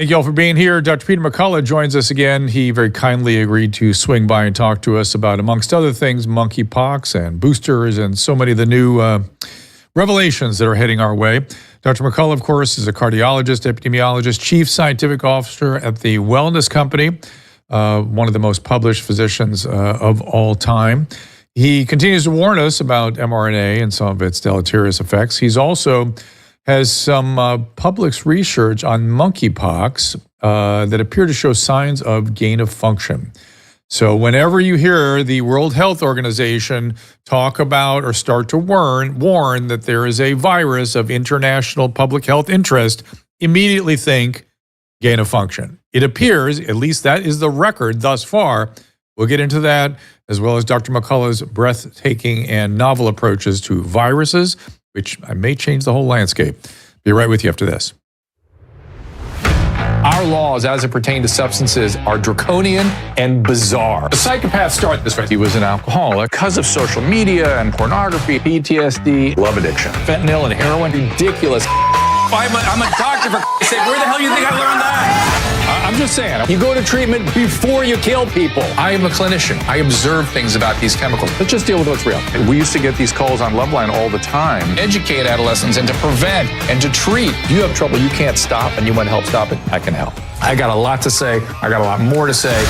Thank you all for being here. Dr. Peter McCullough joins us again. He very kindly agreed to swing by and talk to us about, amongst other things, monkeypox and boosters and so many of the new revelations that are heading our way. Dr. McCullough, of course, is a cardiologist, epidemiologist, chief scientific officer at the Wellness Company, one of the most published physicians of all time. He continues to warn us about mRNA and some of its deleterious effects. He's also has some published research on monkeypox that appear to show signs of gain of function. So whenever you hear the World Health Organization talk about or start to warn that there is a virus of international public health interest, immediately think gain of function. It appears, at least that is the record thus far. We'll get into that, as well as Dr. McCullough's breathtaking and novel approaches to viruses, which may change the whole landscape. Be right with you after this. Our laws as it pertains to substances are draconian and bizarre. The psychopaths start this way. He was an alcoholic because of social media and pornography, PTSD, love addiction, fentanyl and heroin. Ridiculous. I'm a doctor, for sake. Where the hell do you think I learned that? I'm just saying, you go to treatment before you kill people. I am a clinician. I observe things about these chemicals. Let's just deal with what's real. We used to get these calls on Loveline all the time. Educate adolescents and to prevent and to treat. If you have trouble you can't stop and you want to help stop it, I can help. I got a lot to say. I got a lot more to say.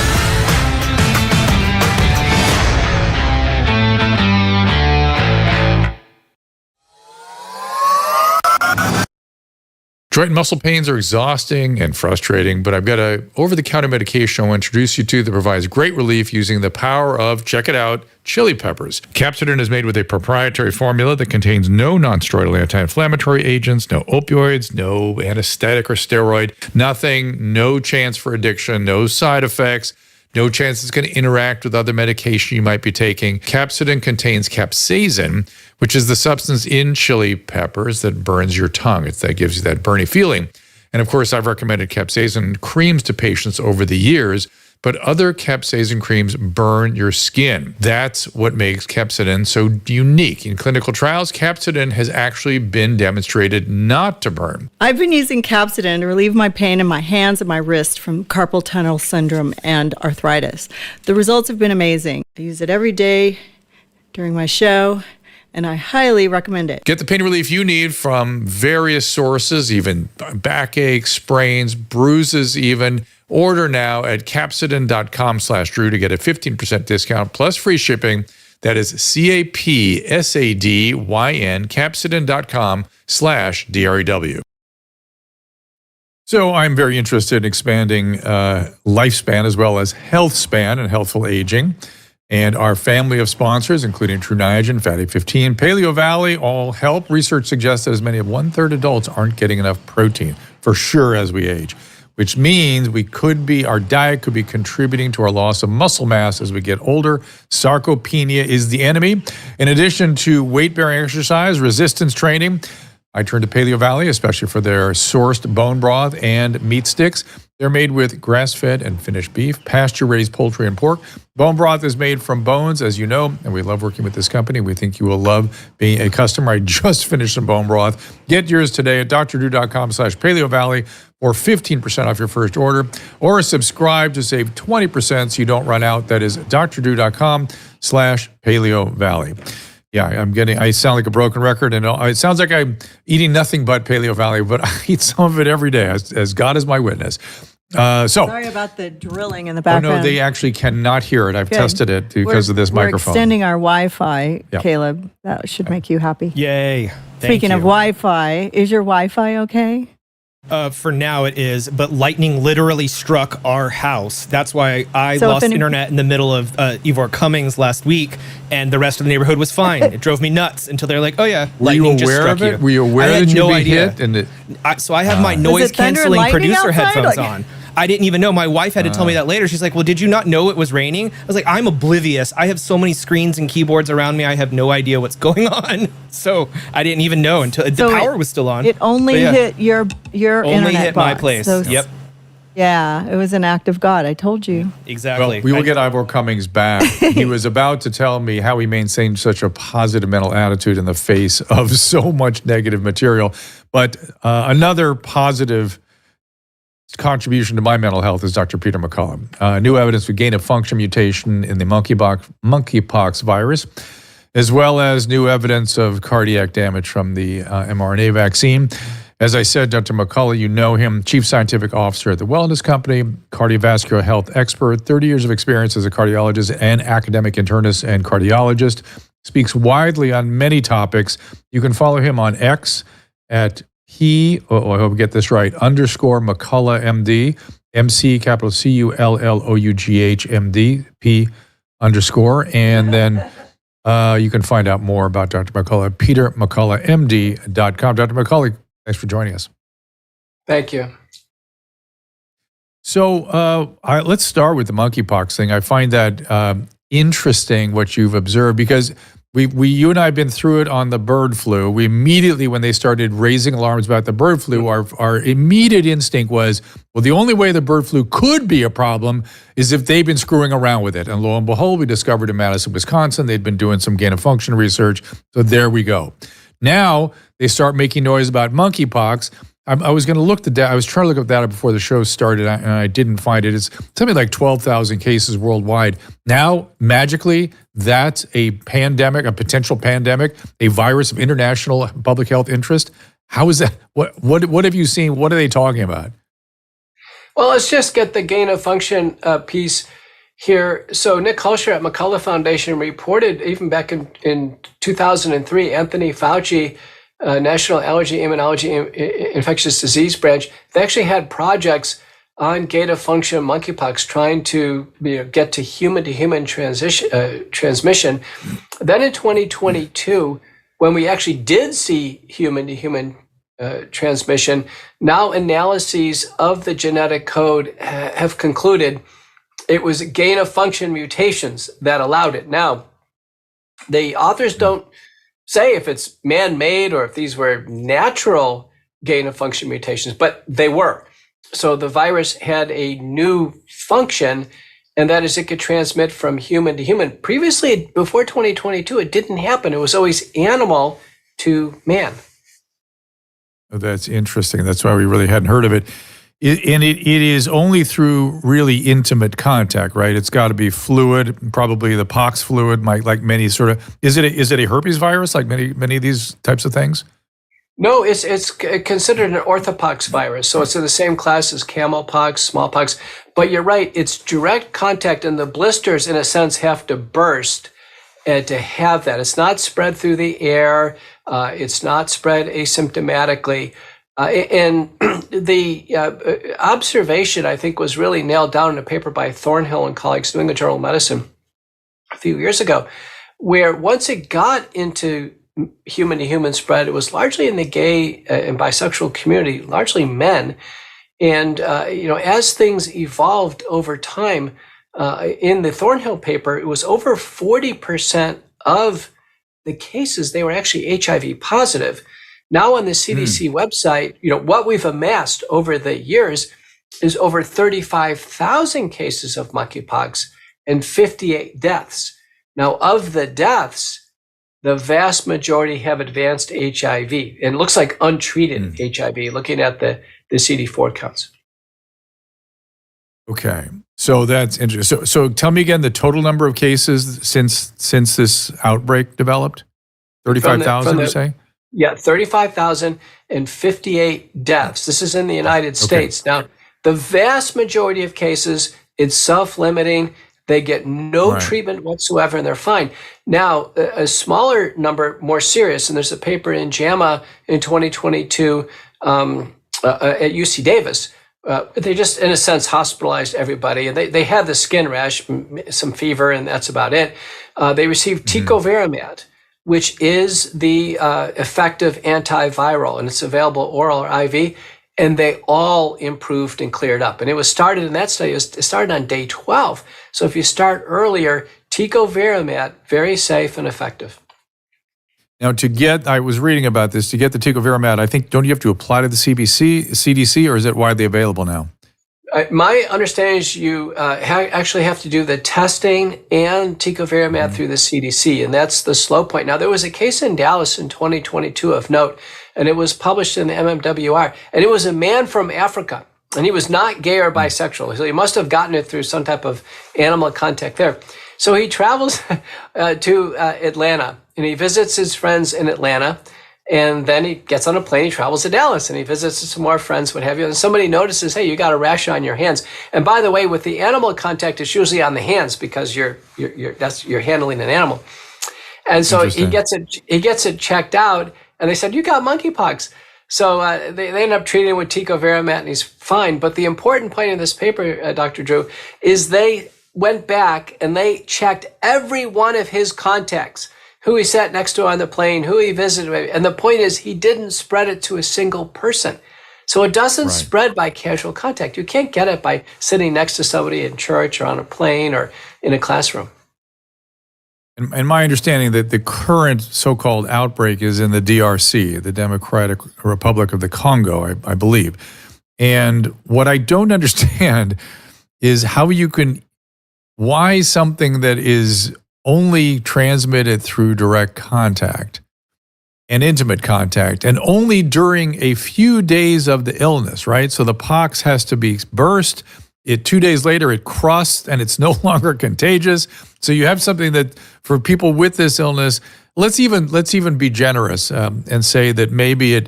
Joint and muscle pains are exhausting and frustrating, but I've got a over-the-counter medication I want to introduce you to that provides great relief using the power of, check it out, chili peppers. Capsidin is made with a proprietary formula that contains no non-steroidal anti-inflammatory agents, no opioids, no anesthetic or steroid, nothing, no chance for addiction, no side effects, no chance it's going to interact with other medication you might be taking. Capsidin contains capsaicin, which is the substance in chili peppers that burns your tongue. That gives you that burny feeling. And of course, I've recommended capsaicin creams to patients over the years, but other capsaicin creams burn your skin. That's what makes capsidin so unique. In clinical trials, capsidin has actually been demonstrated not to burn. I've been using capsidin to relieve my pain in my hands and my wrist from carpal tunnel syndrome and arthritis. The results have been amazing. I use it every day during my show, and I highly recommend it. Get the pain relief you need from various sources, even backache, sprains, bruises even. Order now at capsidin.com/Drew to get a 15% discount plus free shipping. That is CAPSADYN, capsidin.com/DREW. So I'm very interested in expanding lifespan as well as health span and healthful aging. And our family of sponsors, including True Niagen, Fatty 15, Paleo Valley, all help. Research suggests that as many as 1/3 adults aren't getting enough protein, for sure, as we age, which means our diet could be contributing to our loss of muscle mass as we get older. Sarcopenia is the enemy. In addition to weight-bearing exercise, resistance training, I turn to Paleo Valley, especially for their sourced bone broth and meat sticks. They're made with grass-fed and finished beef, pasture-raised poultry and pork. Bone broth is made from bones, as you know, and we love working with this company. We think you will love being a customer. I just finished some bone broth. Get yours today at drdrew.com/Paleo Valley for 15% off your first order, or subscribe to save 20% so you don't run out. That is drdrew.com/Paleo Valley. Yeah, I sound like a broken record, and it sounds like I'm eating nothing but Paleo Valley, but I eat some of it every day, as God is my witness. Sorry about the drilling in the background. Oh, no, they actually cannot hear it. I've tested it because of this microphone. We're extending our Wi-Fi, yep. Caleb. That should make you happy. Yay. Speaking of Wi-Fi, is your Wi-Fi okay? For now it is, but lightning literally struck our house. That's why I lost internet in the middle of Ivor Cummings last week, and the rest of the neighborhood was fine. It drove me nuts until they're like, oh yeah, lightning just struck you. Were you aware that you'd be hit? So I have my noise-canceling producer headphones on. I didn't even know. My wife had to tell me that later. She's like, well, did you not know it was raining? I was like, I'm oblivious. I have so many screens and keyboards around me. I have no idea what's going on. So I didn't even know until the power was still on. It only hit your only internet hit box. my place. So, yep. Yeah, it was an act of God. I told you. Exactly. Well, we will get Ivor Cummings back. He was about to tell me how he maintained such a positive mental attitude in the face of so much negative material. But another positive contribution to my mental health is Dr. Peter McCullough. New evidence of gain-of-function mutation in the monkeypox virus, as well as new evidence of cardiac damage from the mRNA vaccine. As I said, Dr. McCullough, you know him, Chief Scientific Officer at the Wellness Company, cardiovascular health expert, 30 years of experience as a cardiologist and academic internist and cardiologist, speaks widely on many topics. You can follow him on X at I hope I get this right, _McCullough MD, MC capital CULLOUGH MD, P _, and then you can find out more about Dr. McCullough at petermcculloughmd.com. Dr. McCullough, thanks for joining us. Thank you. So let's start with the monkeypox thing. I find that interesting what you've observed, because you and I have been through it on the bird flu. We immediately, when they started raising alarms about the bird flu, our immediate instinct was, well, the only way the bird flu could be a problem is if they've been screwing around with it. And lo and behold, we discovered in Madison, Wisconsin, they'd been doing some gain-of-function research. So there we go. Now they start making noise about monkeypox. I was going to look I was trying to look up data before the show started, and I didn't find it. It's something like 12,000 cases worldwide. Now, magically, that's a pandemic, a potential pandemic, a virus of international public health interest. How is that? What have you seen? What are they talking about? Well, let's just get the gain of function piece here. So Nick Hulscher at McCullough Foundation reported, even back in 2003, Anthony Fauci, National Allergy, Immunology, Infectious Disease Branch, they actually had projects on gain-of-function monkeypox trying to get to human-to-human transmission. Then in 2022, when we actually did see human-to-human transmission, now analyses of the genetic code have concluded it was gain-of-function mutations that allowed it. Now, the authors don't say if it's man-made or if these were natural gain-of-function mutations, but they were. So the virus had a new function, and that is it could transmit from human to human. Previously, before 2022, it didn't happen. It was always animal to man. Oh, that's interesting. That's why we really hadn't heard of it. And it is only through really intimate contact, right? It's got to be fluid, probably the pox fluid, like many sort of. Is it a herpes virus, like many of these types of things? No, it's considered an orthopox virus, so it's in the same class as camelpox, smallpox. But you're right; it's direct contact, and the blisters, in a sense, have to burst to have that. It's not spread through the air. It's not spread asymptomatically. And the observation, I think, was really nailed down in a paper by Thornhill and colleagues, New England Journal of Medicine, a few years ago, where once it got into human-to-human spread, it was largely in the gay and bisexual community, largely men. And, as things evolved over time, in the Thornhill paper, it was over 40% of the cases, they were actually HIV positive. Now on the CDC website, what we've amassed over the years is over 35,000 cases of monkeypox and 58 deaths. Now, of the deaths, the vast majority have advanced HIV, and it looks like untreated HIV, looking at the CD4 counts. Okay, so that's interesting. So tell me again the total number of cases since this outbreak developed. 35,000, you say? Yeah, 35,000 and 58 deaths. This is in the United States. Now, the vast majority of cases, it's self-limiting. They get no treatment whatsoever, and they're fine. Now, a smaller number, more serious, and there's a paper in JAMA in 2022 at UC Davis. They just, in a sense, hospitalized everybody. And they had the skin rash, some fever, and that's about it. They received tecovirimat, which is the effective antiviral, and it's available oral or IV, and they all improved and cleared up. And it was started in that study, it started on day 12. So if you start earlier, tecovirimat, very safe and effective. Now, I was reading about this, to get the tecovirimat, I think, don't you have to apply to the CDC, or is it widely available now? My understanding is you actually have to do the testing and tecovirimat through the CDC, and that's the slow point. Now, there was a case in Dallas in 2022 of note, and it was published in the MMWR, and it was a man from Africa And he was not gay or bisexual. So he must have gotten it through some type of animal contact there. So he travels to Atlanta, and he visits his friends in Atlanta. And then he gets on a plane, he travels to Dallas, and he visits some more friends, what have you. And somebody notices, hey, you got a rash on your hands. And by the way, with the animal contact, it's usually on the hands because you're handling an animal. And so he gets it checked out, and they said, you got monkeypox. So they end up treating him with tecovirimat, and he's fine. But the important point in this paper, Dr. Drew, is they went back and they checked every one of his contacts, who he sat next to on the plane, who he visited. And the point is, he didn't spread it to a single person. So it doesn't spread by casual contact. You can't get it by sitting next to somebody in church or on a plane or in a classroom. And my understanding that the current so-called outbreak is in the DRC, the Democratic Republic of the Congo, I believe. And what I don't understand is why something that is only transmitted through direct contact and intimate contact, and only during a few days of the illness, right? So the pox has to be burst. 2 days later, it crossed, and it's no longer contagious. So you have something that, for people with this illness, let's even be generous and say that maybe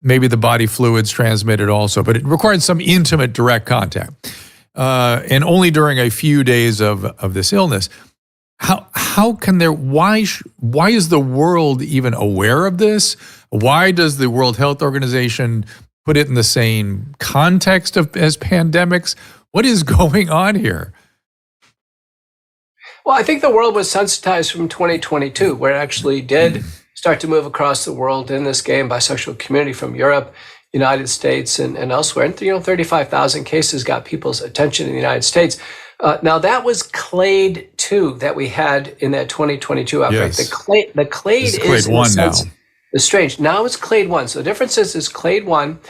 the body fluids transmitted also, but it required some intimate direct contact, and only during a few days of this illness. How can why is the world even aware of this? Why does the World Health Organization put it in the same context as pandemics? What is going on here? Well, I think the world was sensitized from 2022, where it actually did start to move across the world in this gay and bisexual community from Europe, United States, and elsewhere. And 35,000 cases got people's attention in the United States. Now, that was clade 2 that we had in that 2022 outbreak. Yes. The clade is clade 1 now. It's strange. Now it's clade 1. So the difference is clade 1.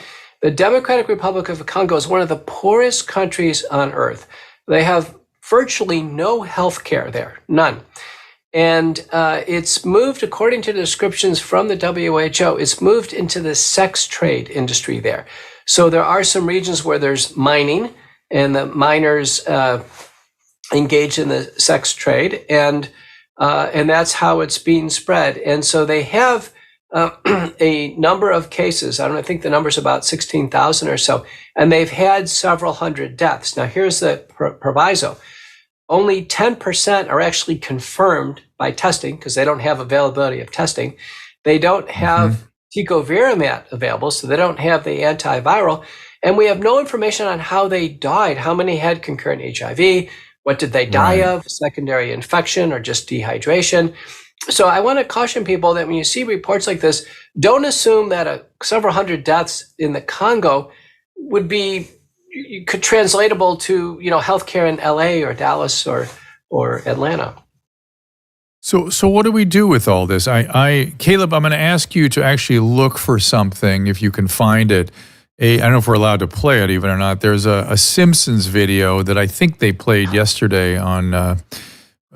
The Democratic Republic of the Congo is one of the poorest countries on earth. They have virtually no health care there, none. And it's moved, according to the descriptions from the WHO, it's moved into the sex trade industry there. So there are some regions where there's mining, and the miners engage in the sex trade, and that's how it's being spread. And so they have a number of cases. I think the number's about 16,000 or so, and they've had several hundred deaths. Now, here's the proviso. Only 10% are actually confirmed by testing, because they don't have availability of testing. They don't have tecovirimat available, so they don't have the antiviral. And we have no information on how they died, how many had concurrent HIV, what did they die of, secondary infection or just dehydration. So I want to caution people that when you see reports like this, don't assume that several hundred deaths in the Congo would be translatable to healthcare in LA or Dallas or Atlanta. So what do we do with all this? Caleb, I'm going to ask you to actually look for something, if you can find it. I don't know if we're allowed to play it even or not. There's a Simpsons video that I think they played yesterday on.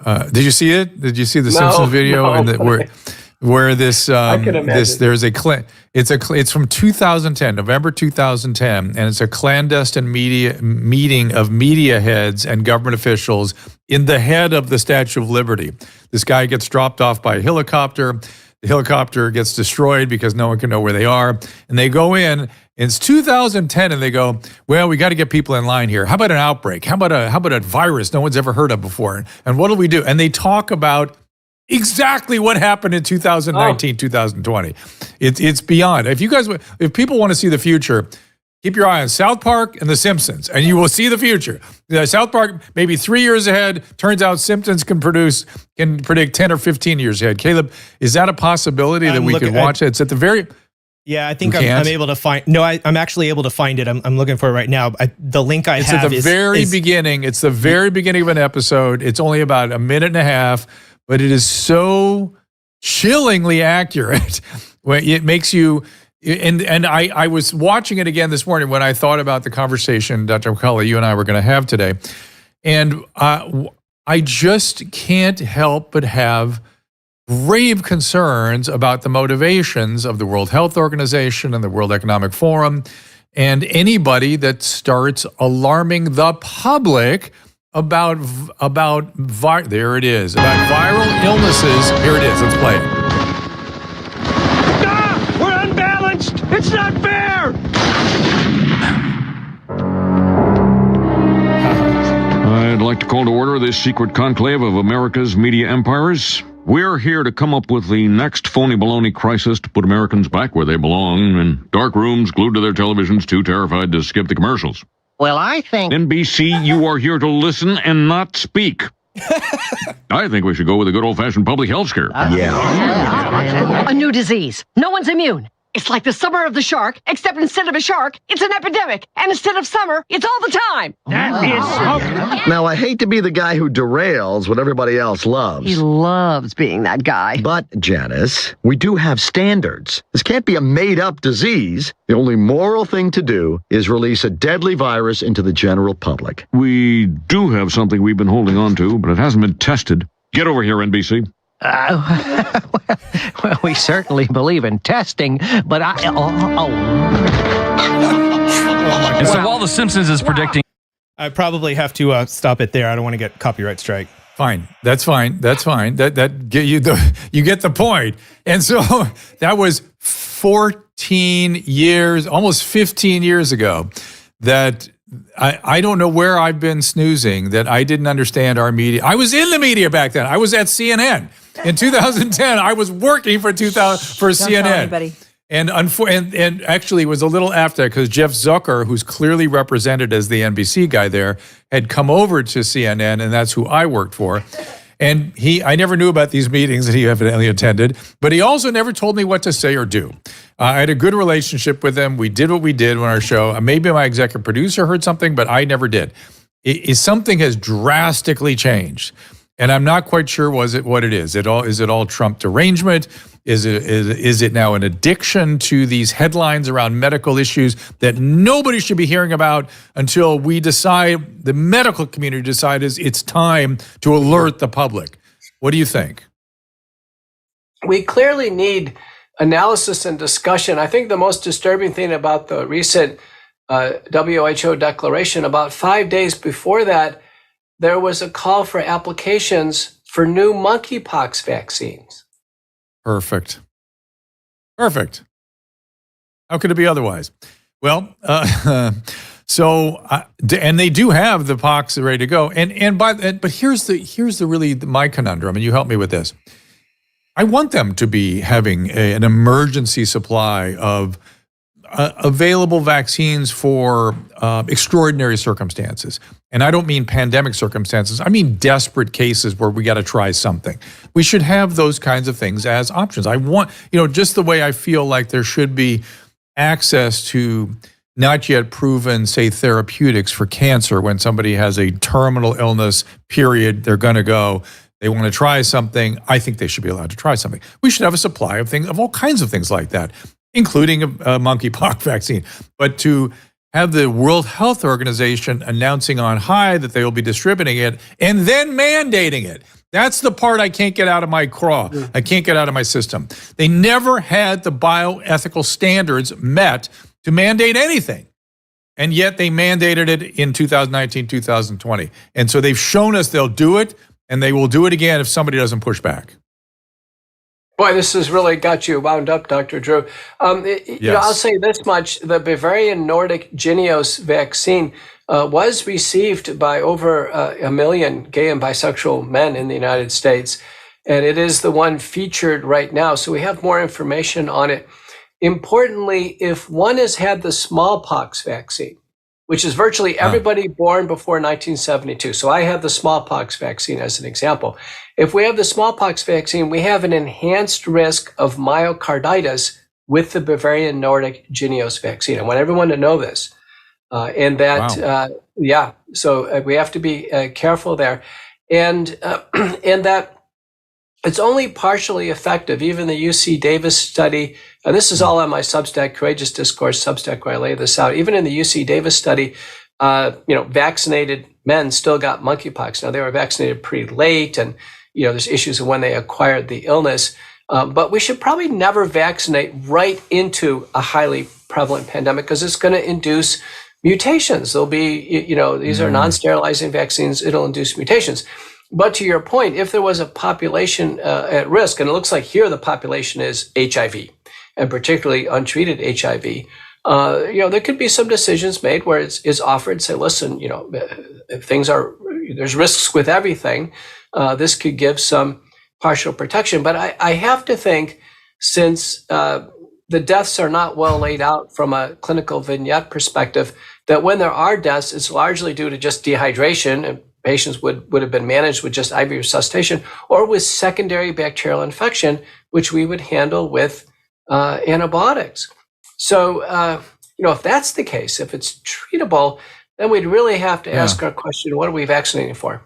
Did you see it? Did you see the Simpsons video? No. And where this I can imagine. It's from 2010, November 2010, and it's a clandestine meeting of media heads and government officials in the head of the Statue of Liberty. This guy gets dropped off by a helicopter. The helicopter gets destroyed because no one can know where they are, and they go in. It's 2010, and they go, well, we got to get people in line here. How about an outbreak? How about a virus no one's ever heard of before? And what do we do? And they talk about exactly what happened in 2019, 2020. It's beyond. If people want to see the future, keep your eye on South Park and The Simpsons, and you will see the future. South Park, maybe 3 years ahead. Turns out Simpsons can predict 10 or 15 years ahead. Caleb, is that a possibility that we could watch? It's at the very... Yeah, I think I'm able to find. No, I'm actually able to find it. I'm looking for it right now. The link I have at the very beginning. It's the very beginning of an episode. It's only about a minute and a half, but it is so chillingly accurate. It makes you. And I was watching it again this morning when I thought about the conversation, Dr. McCullough, you and I were going to have today, and I just can't help but have grave concerns about the motivations of the World Health Organization and the World Economic Forum And anybody that starts alarming the public about there it is, about viral illnesses, here it is, let's play it. We're unbalanced! It's not fair! I'd like to call to order this secret conclave of America's media empires. We're here to come up with the next phony baloney crisis to put Americans back where they belong, in dark rooms, glued to their televisions, too terrified to skip the commercials. Well, I think... NBC, you are here to listen and not speak. I think we should go with a good old-fashioned public health scare. A new disease. No one's immune. It's like the summer of the shark, except instead of a shark, it's an epidemic. And instead of summer, it's all the time. That is smoke. Now, I hate to be the guy who derails what everybody else loves. He loves being that guy. But, Janice, we do have standards. This can't be a made-up disease. The only moral thing to do is release a deadly virus into the general public. We do have something we've been holding on to, but it hasn't been tested. Get over here, NBC. Well, we certainly believe in testing, but And so while The Simpsons is predicting... I probably have to stop it there. I don't want to get copyright strike. Fine. That's fine. That get you you get the point. And so that was 14 years, almost 15 years ago, that I don't know where I've been snoozing, that I didn't understand our media. I was in the media back then. I was at CNN. In 2010, I was working for CNN. Tell anybody. And actually, it was a little after that because Jeff Zucker, who's clearly represented as the NBC guy there, had come over to CNN, and that's who I worked for. And I never knew about these meetings that he evidently attended, but he also never told me what to say or do. I had a good relationship with him. We did what we did on our show. Maybe my executive producer heard something, but I never did. Something has drastically changed. And I'm not quite sure what it is. Is it all Trump derangement? Is it now an addiction to these headlines around medical issues that nobody should be hearing about until we decide, the medical community decides it's time to alert the public? What do you think? We clearly need analysis and discussion. I think the most disturbing thing about the recent WHO declaration, about 5 days before that, there was a call for applications for new monkeypox vaccines. Perfect. How could it be otherwise? Well, and they do have the pox ready to go. But here's my conundrum, and you help me with this. I want them to be having an emergency supply of available vaccines for extraordinary circumstances. And I don't mean pandemic circumstances. I mean desperate cases where we got to try something. We should have those kinds of things as options. I want, just the way I feel like there should be access to not yet proven, say, therapeutics for cancer when somebody has a terminal illness, period, they're going to go. They want to try something. I think they should be allowed to try something. We should have a supply of all kinds of things like that, including a monkeypox vaccine. But to have the World Health Organization announcing on high that they will be distributing it and then mandating it. That's the part I can't get out of my craw. I can't get out of my system. They never had the bioethical standards met to mandate anything. And yet they mandated it in 2019, 2020. And so they've shown us they'll do it, and they will do it again if somebody doesn't push back. Boy, this has really got you wound up, Dr. Drew. I'll say this much. The Bavarian Nordic Jynneos vaccine was received by over 1 million gay and bisexual men in the United States. And it is the one featured right now. So we have more information on it. Importantly, if one has had the smallpox vaccine, which is virtually everybody born before 1972. So I have the smallpox vaccine as an example. If we have the smallpox vaccine, we have an enhanced risk of myocarditis with the Bavarian Nordic Jynneos vaccine. I want everyone to know this. So we have to be careful there. And that it's only partially effective. Even the UC Davis study, this is all on my Substack, Courageous Discourse Substack, where I lay this out. Even in the UC Davis study, vaccinated men still got monkeypox. Now, they were vaccinated pretty late, and there's issues of when they acquired the illness. But we should probably never vaccinate right into a highly prevalent pandemic because it's going to induce mutations. There'll be, these are non-sterilizing vaccines. It'll induce mutations. But to your point, if there was a population at risk, and it looks like here the population is HIV, and particularly untreated HIV, there could be some decisions made where it's offered, say, listen, if there's risks with everything, this could give some partial protection. But I have to think, since the deaths are not well laid out from a clinical vignette perspective, that when there are deaths, it's largely due to just dehydration, and patients would have been managed with just IV resuscitation or with secondary bacterial infection, which we would handle with antibiotics. So, if that's the case, if it's treatable, then we'd really have to ask our question, what are we vaccinating for?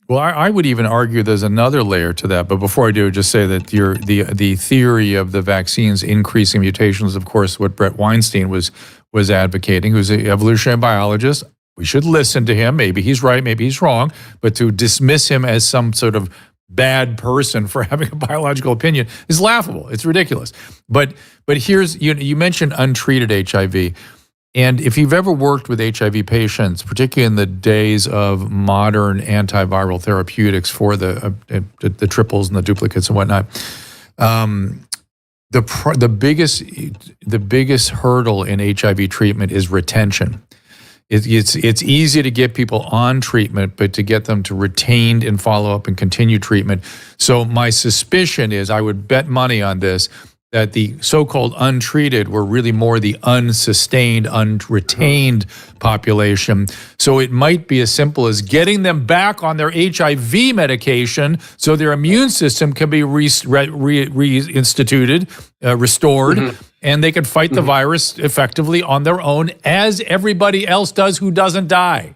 Well, I would even argue there's another layer to that. But before I do, just say that the theory of the vaccines increasing mutations, of course, what Brett Weinstein was advocating, who's an evolutionary biologist. We should listen to him. Maybe he's right, maybe he's wrong. But to dismiss him as some sort of bad person for having a biological opinion is laughable. It's ridiculous. But here's, you mentioned untreated HIV. And if you've ever worked with HIV patients, particularly in the days of modern antiviral therapeutics for the triples and the duplicates and whatnot, the biggest hurdle in HIV treatment is retention. It's easy to get people on treatment, but to get them to retained and follow up and continue treatment. So my suspicion is, I would bet money on this, that the so-called untreated were really more the unsustained, unretained population. So it might be as simple as getting them back on their HIV medication so their immune system can be reinstituted, restored, and they can fight the virus effectively on their own, as everybody else does who doesn't die.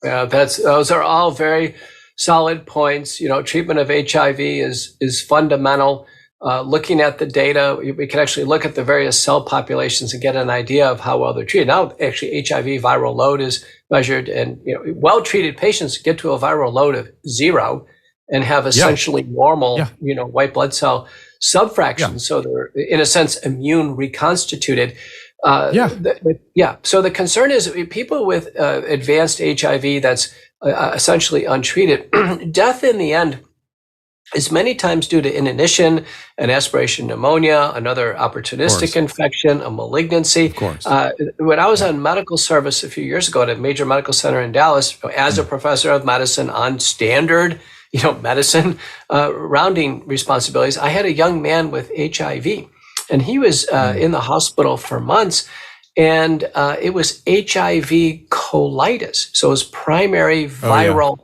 Yeah, those are all very solid points. Treatment of HIV is fundamental. Looking at the data, we can actually look at the various cell populations and get an idea of how well they're treated. Now, actually, HIV viral load is measured, and well-treated patients get to a viral load of 0 and have essentially normal, white blood cell subfractions. So they're, in a sense, immune reconstituted. So the concern is people with advanced HIV that's essentially untreated, death in the end is many times due to inanition, an aspiration pneumonia, another opportunistic infection, a malignancy. Of course. When I was on medical service a few years ago at a major medical center in Dallas, as a professor of medicine on standard, medicine rounding responsibilities, I had a young man with HIV, and he was in the hospital for months, and it was HIV colitis. So it was primary viral.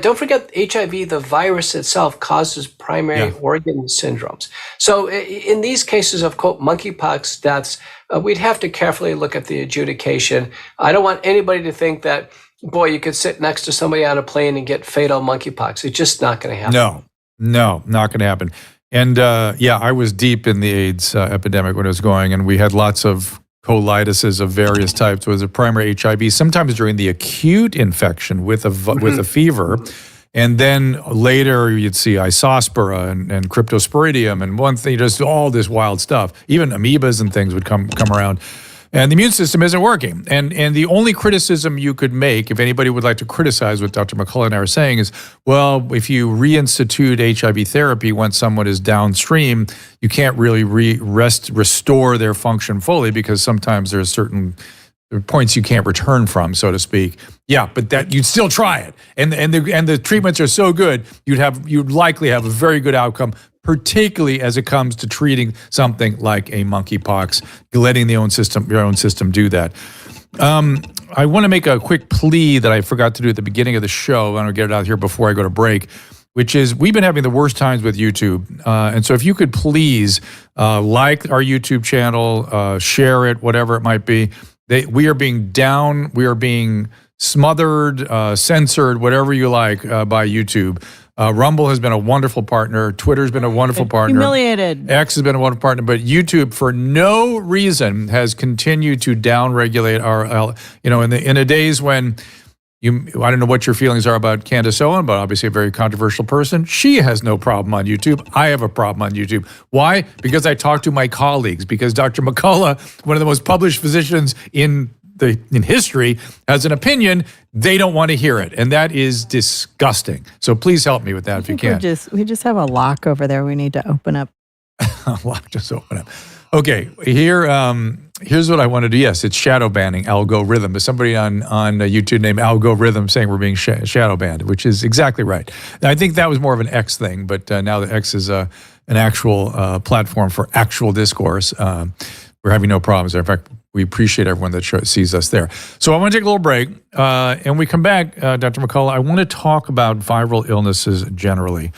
Don't forget, HIV, the virus itself, causes primary organ syndromes. So in these cases of, quote, monkeypox deaths, we'd have to carefully look at the adjudication. I don't want anybody to think that, boy, you could sit next to somebody on a plane and get fatal monkeypox. It's just not going to happen. No, not going to happen. And I was deep in the AIDS epidemic when it was going, and we had lots of colitis of various types. It was a primary HIV, sometimes during the acute infection with a fever. And then later you'd see isospora and cryptosporidium and one thing, just all this wild stuff. Even amoebas and things would come around. And the immune system isn't working. And the only criticism you could make, if anybody would like to criticize what Dr. McCullough and I are saying, is, well, if you reinstitute HIV therapy when someone is downstream, you can't really restore their function fully, because sometimes there's certain points you can't return from, so to speak. Yeah, but that you'd still try it. And the treatments are so good, you'd likely have a very good outcome, particularly as it comes to treating something like a monkeypox, letting your own system do that. I want to make a quick plea that I forgot to do at the beginning of the show. I want to get it out here before I go to break, which is, we've been having the worst times with YouTube. And so if you could please like our YouTube channel, share it, whatever it might be. We are being down, we are being smothered, censored, whatever you like, by YouTube. Rumble has been a wonderful partner. Twitter's been a wonderful partner. Humiliated. X has been a wonderful partner. But YouTube, for no reason, has continued to downregulate our, in the days when I don't know what your feelings are about Candace Owen, but obviously a very controversial person. She has no problem on YouTube. I have a problem on YouTube. Why? Because I talk to my colleagues. Because Dr. McCullough, one of the most published physicians in history, has an opinion. They don't want to hear it, and that is disgusting. So please help me with that if you can. We just have a lock over there. We need to open up. Lock, just open up. Okay, here's what I want to do. Yes, it's shadow banning, algorithm. There's somebody on YouTube named Algorithm saying we're being shadow banned, which is exactly right. I think that was more of an X thing, but now the X is an actual platform for actual discourse. We're having no problems there. In fact, we appreciate everyone that sees us there. So I want to take a little break. And we come back, Dr. McCullough, I want to talk about viral illnesses generally.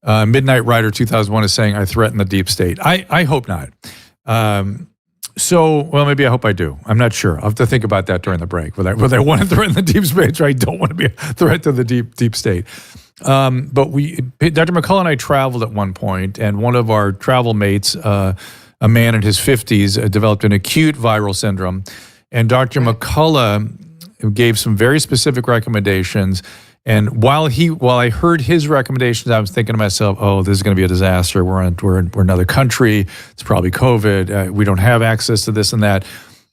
Midnight Rider 2001 is saying, I threaten the deep state. I hope not. Well, maybe I hope I do. I'm not sure. I'll have to think about that during the break. Whether I want to threaten the deep state or I don't want to be a threat to the deep state. But Dr. McCullough and I traveled at one point, and one of our travel mates, a man in his 50s, developed an acute viral syndrome. And Dr. McCullough gave some very specific recommendations. And while I heard his recommendations, I was thinking to myself, "Oh, this is going to be a disaster. We're another country. It's probably COVID. We don't have access to this and that."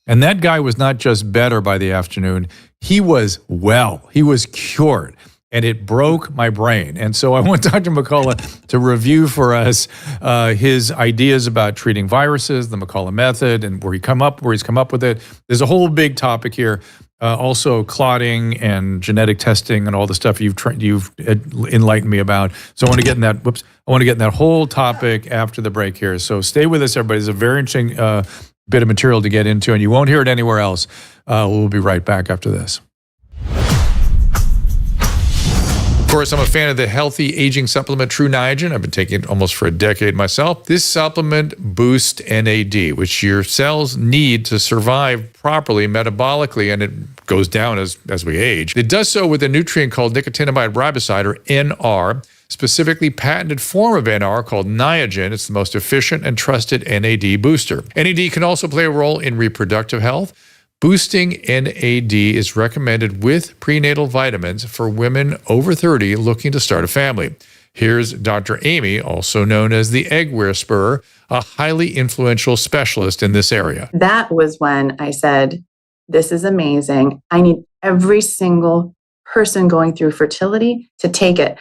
And that guy was not just better by the afternoon; he was well. He was cured, and it broke my brain. And so I want Dr. McCullough to review for us his ideas about treating viruses, the McCullough method, and where he's come up with it. There's a whole big topic here. Also clotting and genetic testing and all the stuff you've enlightened me about. So I want to get in that. I want to get in that whole topic after the break here. So stay with us, everybody. It's a very interesting bit of material to get into, and you won't hear it anywhere else. We'll be right back after this. Of course, I'm a fan of the healthy aging supplement True Niagen. I've been taking it almost for a decade myself. This supplement boosts NAD, which your cells need to survive properly metabolically, and it goes down as we age. It does so with a nutrient called nicotinamide riboside, or NR, specifically patented form of NR called Niagen. It's the most efficient and trusted NAD booster. NAD can also play a role in reproductive health. Boosting NAD is recommended with prenatal vitamins for women over 30 looking to start a family. Here's Dr. Amy, also known as the Egg Whisperer, a highly influential specialist in this area. That was when I said, this is amazing. I need every single person going through fertility to take it.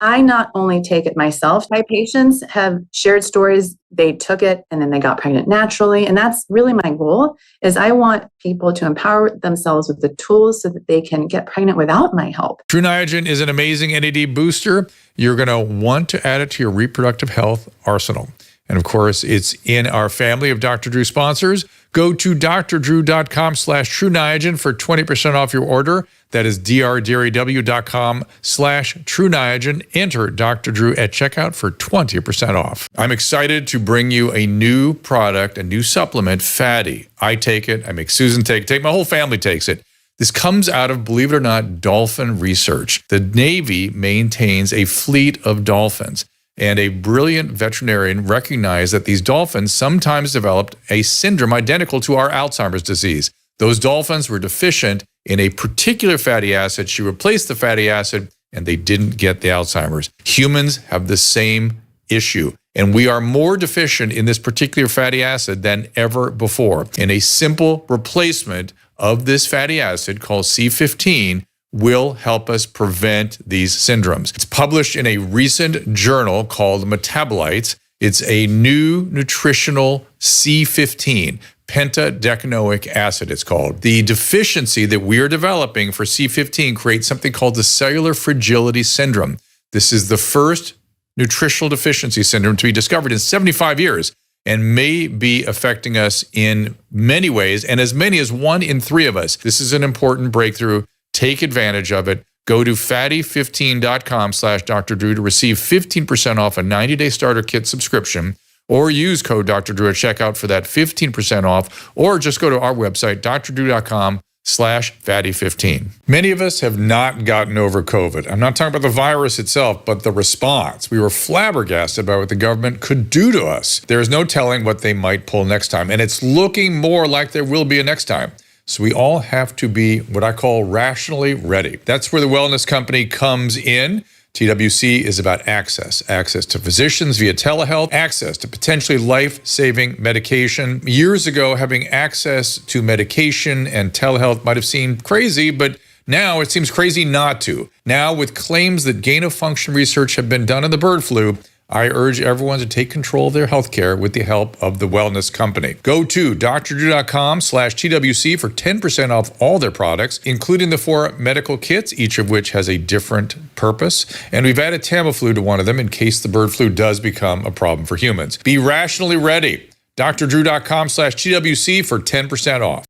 I not only take it myself, my patients have shared stories. They took it and then they got pregnant naturally. And that's really my goal, is I want people to empower themselves with the tools so that they can get pregnant without my help. True Niagen is an amazing NAD booster. You're going to want to add it to your reproductive health arsenal. And of course, it's in our family of Dr. Drew sponsors. Go to drdrew.com/True Niagen for 20% off your order. That is drdew.com/True Niagen. Enter Dr. Drew at checkout for 20% off. I'm excited to bring you a new product, a new supplement, Fatty. I take it. I make Susan take it. My whole family takes it. This comes out of, believe it or not, dolphin research. The Navy maintains a fleet of dolphins. And a brilliant veterinarian recognized that these dolphins sometimes developed a syndrome identical to our Alzheimer's disease. Those dolphins were deficient in a particular fatty acid. She replaced the fatty acid, and they didn't get the Alzheimer's. Humans have the same issue, and we are more deficient in this particular fatty acid than ever before. And a simple replacement of this fatty acid called C15 will help us prevent these syndromes. It's published in a recent journal called Metabolites. It's a new nutritional C15, pentadecanoic acid it's called. The deficiency that we are developing for C15 creates something called the cellular fragility syndrome. This is the first nutritional deficiency syndrome to be discovered in 75 years and may be affecting us in many ways, and as many as 1 in 3 of us. This is an important breakthrough. Take advantage of it. Go to fatty15.com/Dr. Drew to receive 15% off a 90-day starter kit subscription, or use code Dr. Drew at checkout for that 15% off, or just go to our website, drdrew.com/fatty15. Many of us have not gotten over COVID. I'm not talking about the virus itself, but the response. We were flabbergasted by what the government could do to us. There is no telling what they might pull next time, and it's looking more like there will be a next time. So we all have to be what I call rationally ready. That's where the wellness company comes in. TWC is about access to physicians via telehealth, access to potentially life-saving medication. Years ago, having access to medication and telehealth might have seemed crazy, but now it seems crazy not to. Now, with claims that gain-of-function research have been done on the bird flu, I urge everyone to take control of their healthcare with the help of the wellness company. Go to drdrew.com/TWC for 10% off all their products, including the 4 medical kits, each of which has a different purpose. And we've added Tamiflu to one of them in case the bird flu does become a problem for humans. Be rationally ready. drdrew.com/TWC for 10% off.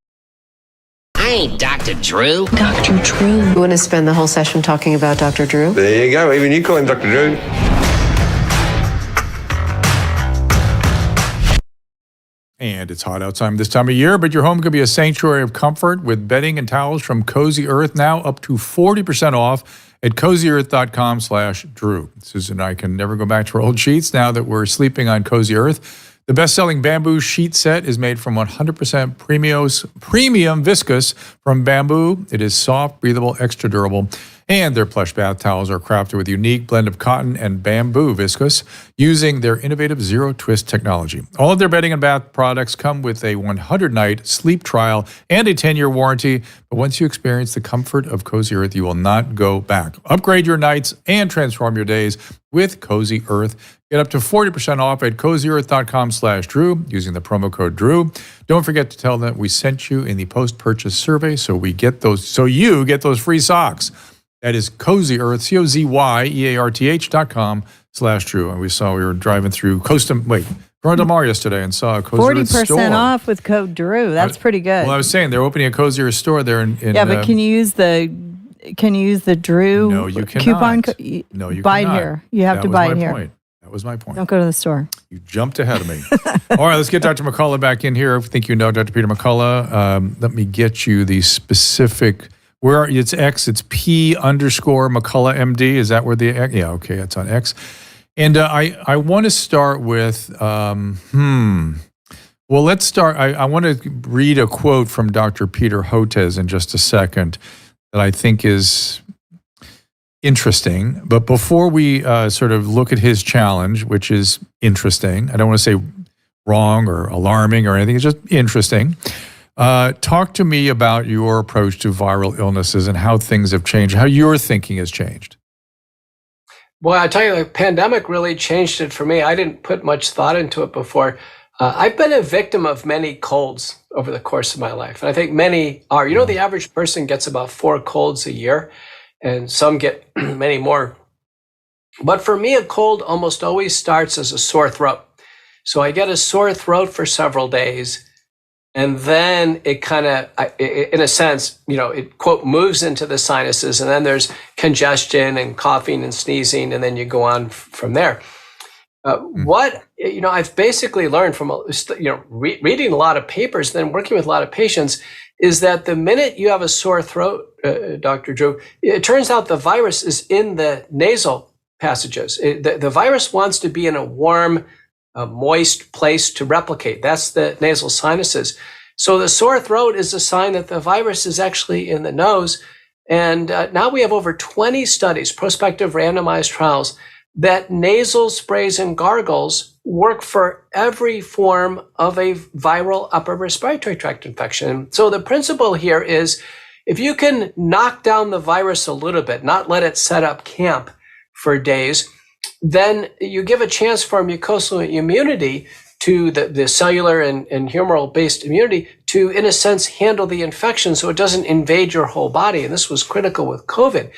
I ain't Dr. Drew. Dr. Drew. You want to spend the whole session talking about Dr. Drew? There you go. Even you call him Dr. Drew. And it's hot outside this time of year, but your home could be a sanctuary of comfort with bedding and towels from Cozy Earth, now up to 40% off at cozyearth.com/Drew. Susan and I can never go back to our old sheets now that we're sleeping on Cozy Earth. The best-selling bamboo sheet set is made from 100% premium viscose from bamboo. It is soft, breathable, extra durable. And their plush bath towels are crafted with a unique blend of cotton and bamboo viscose using their innovative zero-twist technology. All of their bedding and bath products come with a 100-night sleep trial and a 10-year warranty. But once you experience the comfort of Cozy Earth, you will not go back. Upgrade your nights and transform your days with Cozy Earth. Get up to 40% off at cozyearth.com/Drew using the promo code Drew. Don't forget to tell them we sent you in the post-purchase survey so you get those free socks. That is Cozy Earth, COZYEARTH.com/Drew. And we were driving through Corona Del Mar yesterday and saw a Cozy Earth store. 40% off with code Drew. That's pretty good. Well, I was saying they're opening a Cozy Earth store there in but can you use the Drew no, you cannot. coupon? No, you buy cannot. it here. You have to buy it here. Point. That was my point. Don't go to the store. You jumped ahead of me. All right, let's get Dr. McCullough back in here. I think you know Dr. Peter McCullough. Let me get you the specific. It's X, it's P_McCullough MD. Is that where the X? Yeah, okay, it's on X. And I want to start with, well, let's start. I want to read a quote from Dr. Peter Hotez in just a second that I think is interesting. But before we sort of look at his challenge, which is interesting, I don't want to say wrong or alarming or anything, it's just interesting. Talk to me about your approach to viral illnesses and how things have changed, how your thinking has changed. Boy, I tell you, the pandemic really changed it for me. I didn't put much thought into it before. I've been a victim of many colds over the course of my life. And I think many are. You know, the average person gets about 4 colds a year, and some get many more. But for me, a cold almost always starts as a sore throat. So I get a sore throat for several days. And then it kind of, in a sense, it, quote, moves into the sinuses. And then there's congestion and coughing and sneezing. And then you go on from there. What, I've basically learned from, reading a lot of papers, then working with a lot of patients, is that the minute you have a sore throat, Dr. Drew, it turns out the virus is in the nasal passages. The virus wants to be in a warm, a moist place to replicate. That's the nasal sinuses. So the sore throat is a sign that the virus is actually in the nose. And now we have over 20 studies, prospective randomized trials, that nasal sprays and gargles work for every form of a viral upper respiratory tract infection. So the principle here is if you can knock down the virus a little bit, not let it set up camp for days, then you give a chance for mucosal immunity to the cellular and humoral-based immunity to, in a sense, handle the infection so it doesn't invade your whole body. And this was critical with COVID.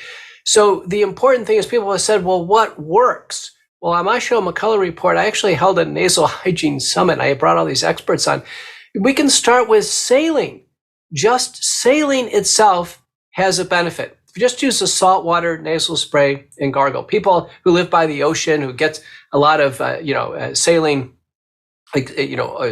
So the important thing is people have said, well, what works? Well, on my show, McCullough Report, I actually held a nasal hygiene summit. I brought all these experts on. We can start with saline. Just saline itself has a benefit. If you just use a saltwater nasal spray and gargle, people who live by the ocean, who get a lot of, saline,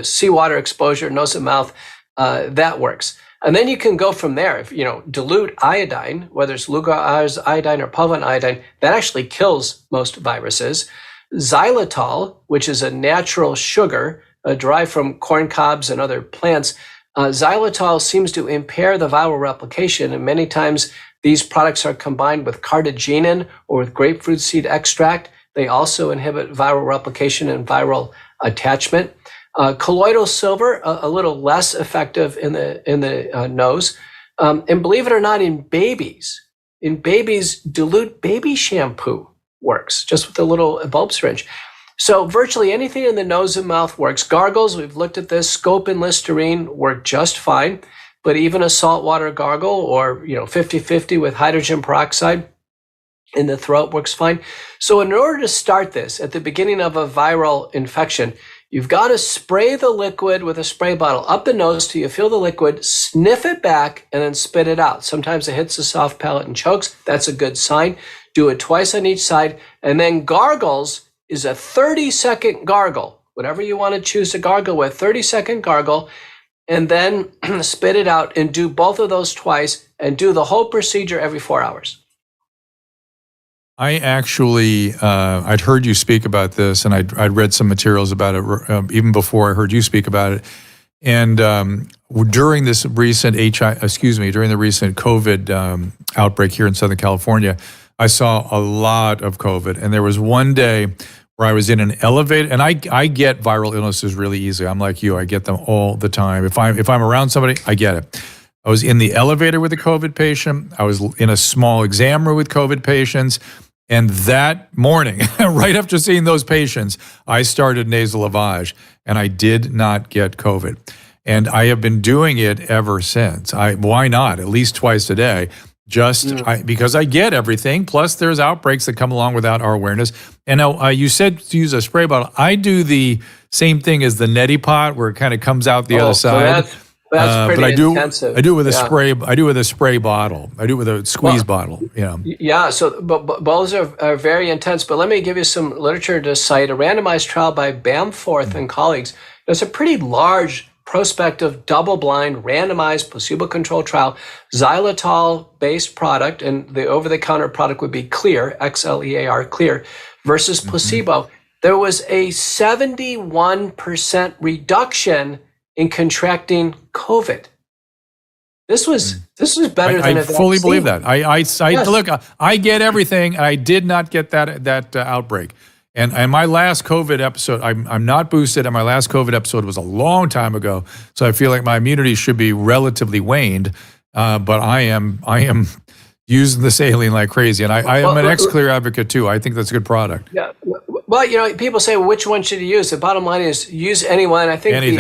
seawater exposure, nose and mouth, that works. And then you can go from there. If, dilute iodine, whether it's Lugol iodine or Pulvin iodine, that actually kills most viruses. Xylitol, which is a natural sugar derived from corn cobs and other plants, Xylitol seems to impair the viral replication, and many times these products are combined with cartaginin or with grapefruit seed extract. They also inhibit viral replication and viral attachment. Colloidal silver, a little less effective in the nose. And believe it or not, in babies, dilute baby shampoo works, just with a little bulb syringe. So virtually anything in the nose and mouth works. Gargles, we've looked at this. Scope and Listerine work just fine, but even a saltwater gargle or 50-50 with hydrogen peroxide in the throat works fine. So in order to start this at the beginning of a viral infection, you've got to spray the liquid with a spray bottle up the nose till you feel the liquid, sniff it back, and then spit it out. Sometimes it hits the soft palate and chokes. That's a good sign. Do it twice on each side. And then gargles is a 30-second gargle. Whatever you want to choose to gargle with, 30-second gargle, and then spit it out and do both of those twice and do the whole procedure every 4 hours. I actually, I'd heard you speak about this, and I'd read some materials about it even before I heard you speak about it. And during this recent during the recent COVID outbreak here in Southern California, I saw a lot of COVID. And there was one day where I was in an elevator, and I get viral illnesses really easily. I'm like you, I get them all the time. If I'm around somebody, I get it. I was in the elevator with a COVID patient. I was in a small exam room with COVID patients. And that morning, right after seeing those patients, I started nasal lavage, and I did not get COVID. And I have been doing it ever since. Why not? At least twice a day, because I get everything. Plus, there's outbreaks that come along without our awareness. And you said to use a spray bottle. I do the same thing as the neti pot, where it kind of comes out the other side. That's pretty intensive. I do it with a spray. I do it with a spray bottle. I do it with a squeeze bottle. Yeah. So, but those are very intense. But let me give you some literature to cite. A randomized trial by Bamforth and colleagues. It's a pretty large, prospective, double-blind, randomized, placebo-controlled trial. Xylitol-based product, and the over-the-counter product would be Clear, XLEAR, Clear, versus placebo. There was a 71% reduction in contracting COVID. This was better than a vaccine. I fully believe that. Look, I get everything, and I did not get that outbreak. And my last COVID episode, I'm not boosted, and my last COVID episode was a long time ago. So I feel like my immunity should be relatively waned. But I am using the saline like crazy, and I am an X-Clear advocate too. I think that's a good product. Yeah. Well, people say, well, which one should you use? The bottom line is use anyone. I think Anything.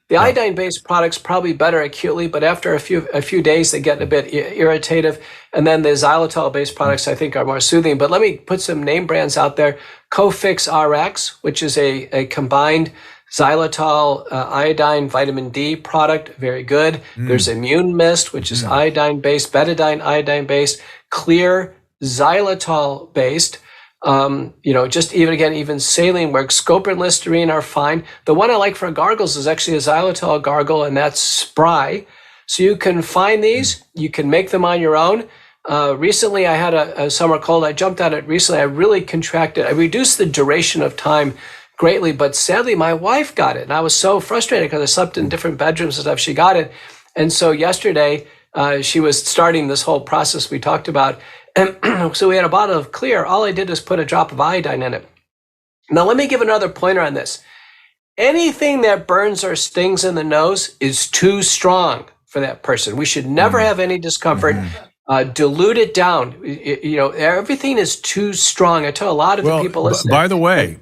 the iodine-based products probably better acutely, but after a few days, they get a bit irritative. And then the xylitol-based products, I think, are more soothing. But let me put some name brands out there. Cofix RX, which is a combined xylitol, iodine, vitamin D product, very good. There's Immune Mist, which is iodine-based, betadine, iodine-based, Clear, xylitol-based. Even saline works. Scope and Listerine are fine. The one I like for gargles is actually a xylitol gargle, and that's Spry. So you can find these. You can make them on your own. Recently, I had a summer cold. I jumped on it recently. I really contracted. I reduced the duration of time greatly, but sadly, my wife got it. And I was so frustrated because I slept in different bedrooms and stuff. She got it. And so yesterday, she was starting this whole process we talked about. And so we had a bottle of Clear. All I did was put a drop of iodine in it. Now, let me give another pointer on this. Anything that burns or stings in the nose is too strong for that person. We should never have any discomfort. Dilute it down. Everything is too strong. I tell a lot of the people listening.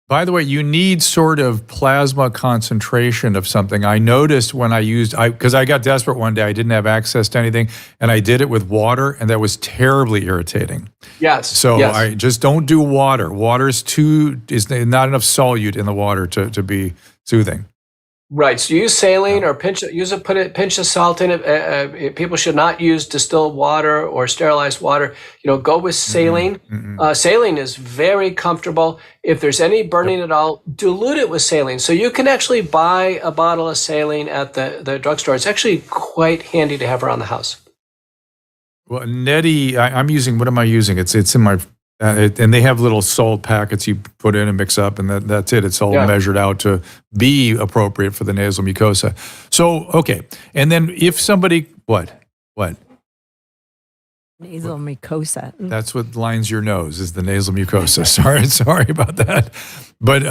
By the way, you need sort of plasma concentration of something. I noticed when because I got desperate one day, I didn't have access to anything, and I did it with water, and that was terribly irritating. Yes. So I just don't do water. Water is not enough solute in the water to be soothing. Right. So use saline or put a pinch of salt in it. People should not use distilled water or sterilized water. Go with saline. Saline is very comfortable. If there's any burning at all, dilute it with saline. So you can actually buy a bottle of saline at the drugstore. It's actually quite handy to have around the house. Well, neti, I'm using. What am I using? It's in my And they have little salt packets you put in and mix up, and that's it. It's all measured out to be appropriate for the nasal mucosa. So, okay. And then if somebody, what? Nasal mucosa. That's what lines your nose, is the nasal mucosa. Sorry about that. But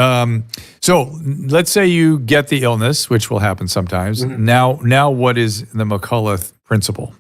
so let's say you get the illness, which will happen sometimes. Mm-hmm. Now what is the McCullough principle?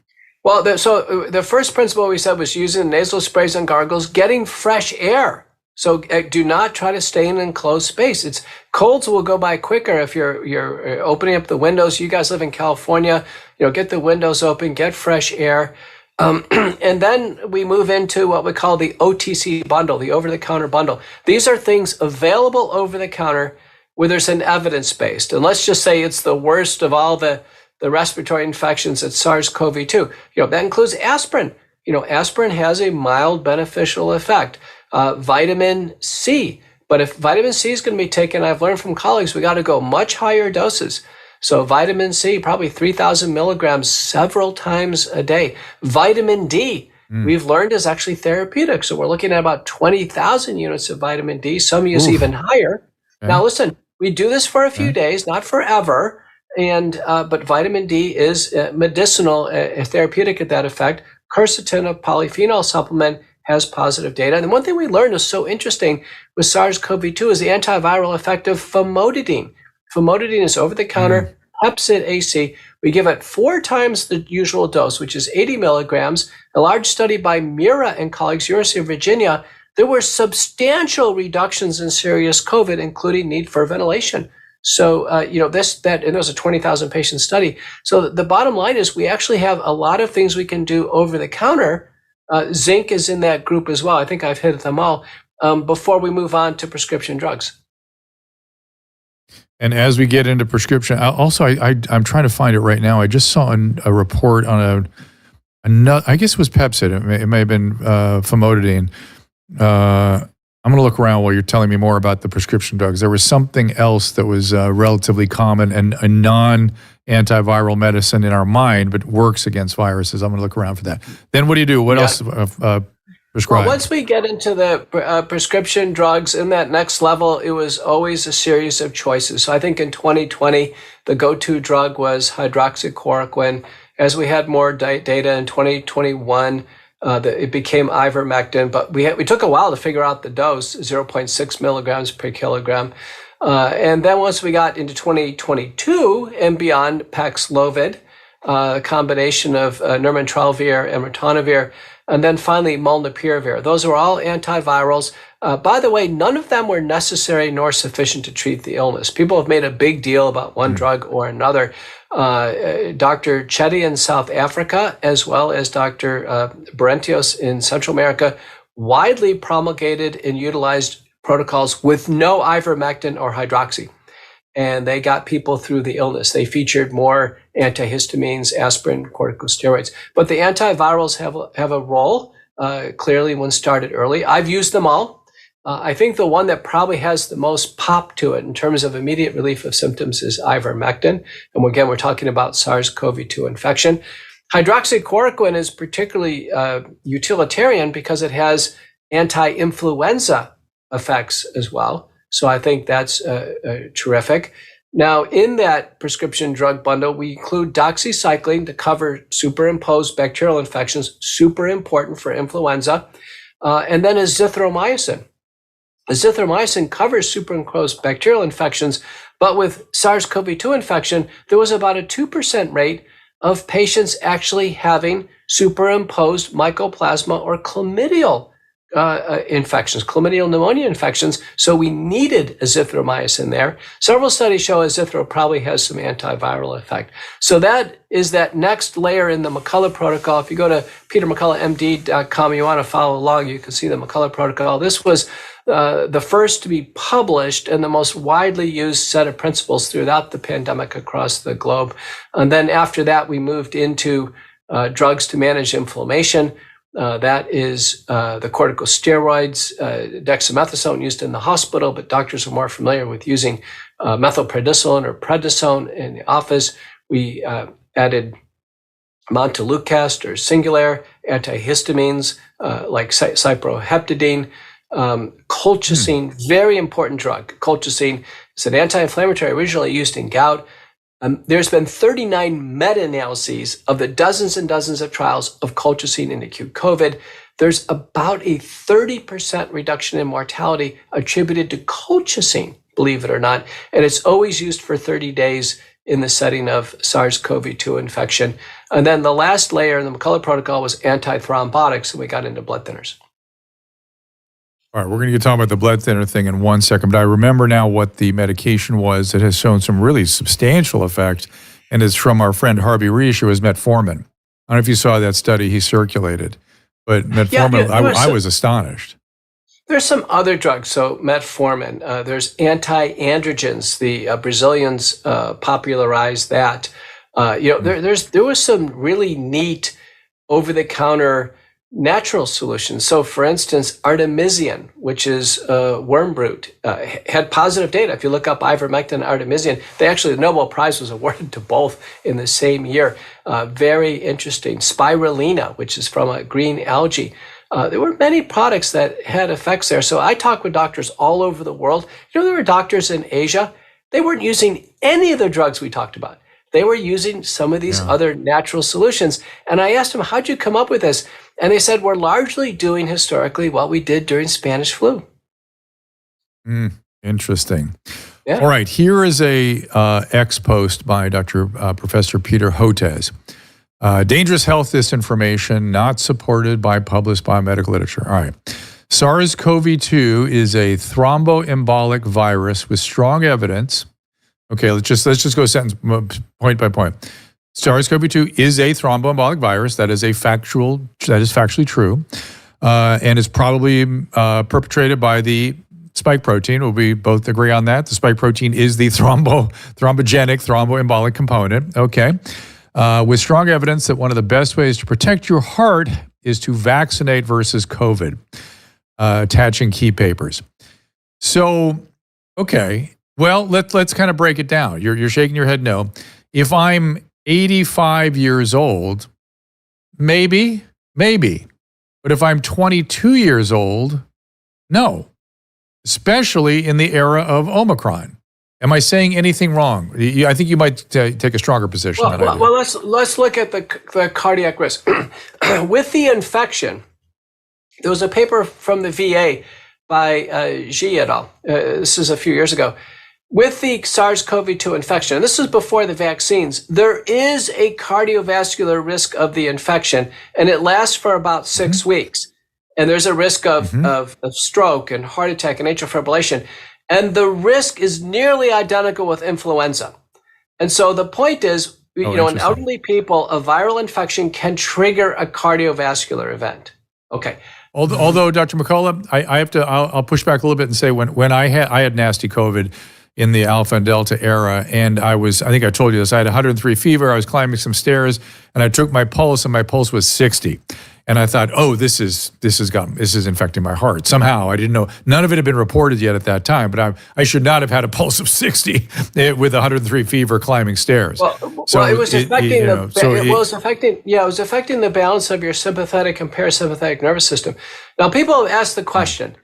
Well, so the first principle we said was using nasal sprays and gargles, getting fresh air. So do not try to stay in an enclosed space. Colds will go by quicker if you're opening up the windows. You guys live in California, get the windows open, get fresh air. And then we move into what we call the OTC bundle, the over-the-counter bundle. These are things available over-the-counter where there's an evidence-based. And let's just say it's the worst of all the respiratory infections, it's SARS-CoV-2. That includes aspirin. Aspirin has a mild beneficial effect. Vitamin C. But if vitamin C is going to be taken, I've learned from colleagues, we got to go much higher doses. So vitamin C, probably 3,000 milligrams several times a day. Vitamin D, we've learned is actually therapeutic. So we're looking at about 20,000 units of vitamin D. Some use even higher. Okay. Now listen, we do this for a few days, not forever. But vitamin D is medicinal, therapeutic at that effect. Quercetin, a polyphenol supplement, has positive data. And one thing we learned was so interesting with SARS-CoV-2 is the antiviral effect of famotidine. Famotidine is over-the-counter, Hepcid AC. We give it 4 times the usual dose, which is 80 milligrams. A large study by Mira and colleagues, University of Virginia, there were substantial reductions in serious COVID, including need for ventilation. So, and it was a 20,000 patient study. So the bottom line is we actually have a lot of things we can do over the counter. Zinc is in that group as well. I think I've hit them all before we move on to prescription drugs. And as we get into prescription, also, I'm trying to find it right now. I just saw a report on another, I guess it was Pepcid. It may have been famotidine. I'm going to look around while you're telling me more about the prescription drugs. There was something else that was relatively common and a non-antiviral medicine in our mind, but works against viruses. I'm going to look around for that. Then what do you do? What else prescribe? Well, once we get into the prescription drugs in that next level, it was always a series of choices. So I think in 2020, the go-to drug was hydroxychloroquine. As we had more data in 2021, it became ivermectin, but we took a while to figure out the dose, 0.6 milligrams per kilogram. And then once we got into 2022 and beyond, Paxlovid, a combination of nirmatrelvir and ritonavir, and then finally molnupiravir. Those were all antivirals. By the way, none of them were necessary nor sufficient to treat the illness. People have made a big deal about one drug or another. Dr. Chetty in South Africa, as well as Dr. Berentios in Central America, widely promulgated and utilized protocols with no ivermectin or hydroxy. And they got people through the illness. They featured more antihistamines, aspirin, corticosteroids. But the antivirals have a role. Clearly, one started early. I've used them all. I think the one that probably has the most pop to it in terms of immediate relief of symptoms is ivermectin. And again, we're talking about SARS-CoV-2 infection. Hydroxychloroquine is particularly utilitarian because it has anti-influenza effects as well. So I think that's terrific. Now, in that prescription drug bundle, we include doxycycline to cover superimposed bacterial infections, super important for influenza, and then azithromycin. Azithromycin covers superimposed bacterial infections, but with SARS-CoV-2 infection, there was about a 2% rate of patients actually having superimposed mycoplasma or chlamydial infections, chlamydial pneumonia infections. So we needed azithromycin there. Several studies show azithro probably has some antiviral effect. So that is that next layer in the McCullough protocol. If you go to petermcculloughmd.com, you want to follow along, you can see the McCullough protocol. This was the first to be published and the most widely used set of principles throughout the pandemic across the globe. And then after that, we moved into drugs to manage inflammation. That is the corticosteroids, dexamethasone used in the hospital, but doctors are more familiar with using methylprednisolone or prednisone in the office. We added Montelukast or Singulair, antihistamines like cyproheptadine, colchicine, very important drug. Colchicine is an anti-inflammatory originally used in gout. There's been 39 meta-analyses of the dozens and dozens of trials of colchicine in acute COVID. There's about a 30% reduction in mortality attributed to colchicine, believe it or not. And it's always used for 30 days in the setting of SARS-CoV-2 infection. And then the last layer in the McCullough protocol was antithrombotics, and we got into blood thinners. All right, we're going to talk about the blood thinner thing in 1 second, but I remember now what the medication was that has shown some really substantial effect, and it's from our friend Harvey Reish, who has metformin. I don't know if you saw that study he circulated, but metformin, I was astonished. There's some other drugs. So metformin, there's anti-androgens. The Brazilians popularized that. There was some really neat over-the-counter natural solutions. So, for instance, artemisinin, which is worm root, had positive data. If you look up ivermectin and artemisinin, the Nobel Prize was awarded to both in the same year. Very interesting. Spirulina, which is from a green algae. There were many products that had effects there. So I talk with doctors all over the world. There were doctors in Asia. They weren't using any of the drugs we talked about. They were using some of these other natural solutions. And I asked them, how'd you come up with this? And they said, we're largely doing historically what we did during Spanish flu. Interesting. Yeah. All right, here is a X post by Professor Peter Hotez. Dangerous health disinformation not supported by published biomedical literature. All right. SARS-CoV-2 is a thromboembolic virus with strong evidence. Okay, let's just go sentence point by point. SARS-CoV-2 is a thromboembolic virus. That is factually true, and is probably perpetrated by the spike protein. We both agree on that. The spike protein is the thrombogenic thromboembolic component. Okay, with strong evidence that one of the best ways to protect your heart is to vaccinate versus COVID. Attaching key papers. So, okay. Well, let's kind of break it down. You're shaking your head no. If I'm 85 years old, maybe. But if I'm 22 years old, no. Especially in the era of Omicron. Am I saying anything wrong? I think you might take a stronger position than I do. Well, let's look at the cardiac risk. With the infection, there was a paper from the VA by Xi et al. This is a few years ago. With the SARS-CoV-2 infection, and this is before the vaccines, there is a cardiovascular risk of the infection, and it lasts for about 6 weeks. And there's a risk of stroke and heart attack and atrial fibrillation. And the risk is nearly identical with influenza. And so the point is, in elderly people, a viral infection can trigger a cardiovascular event. Okay. Although, Dr. McCullough, I'll push back a little bit and say when I had nasty COVID in the Alpha and Delta era, and I think I told you this, I had 103 fever, I was climbing some stairs, and I took my pulse, and my pulse was 60. And I thought, oh, this is infecting my heart. Somehow, I didn't know, none of it had been reported yet at that time, but I should not have had a pulse of 60 with 103 fever climbing stairs. It was affecting the balance of your sympathetic and parasympathetic nervous system. Now, people have asked the question,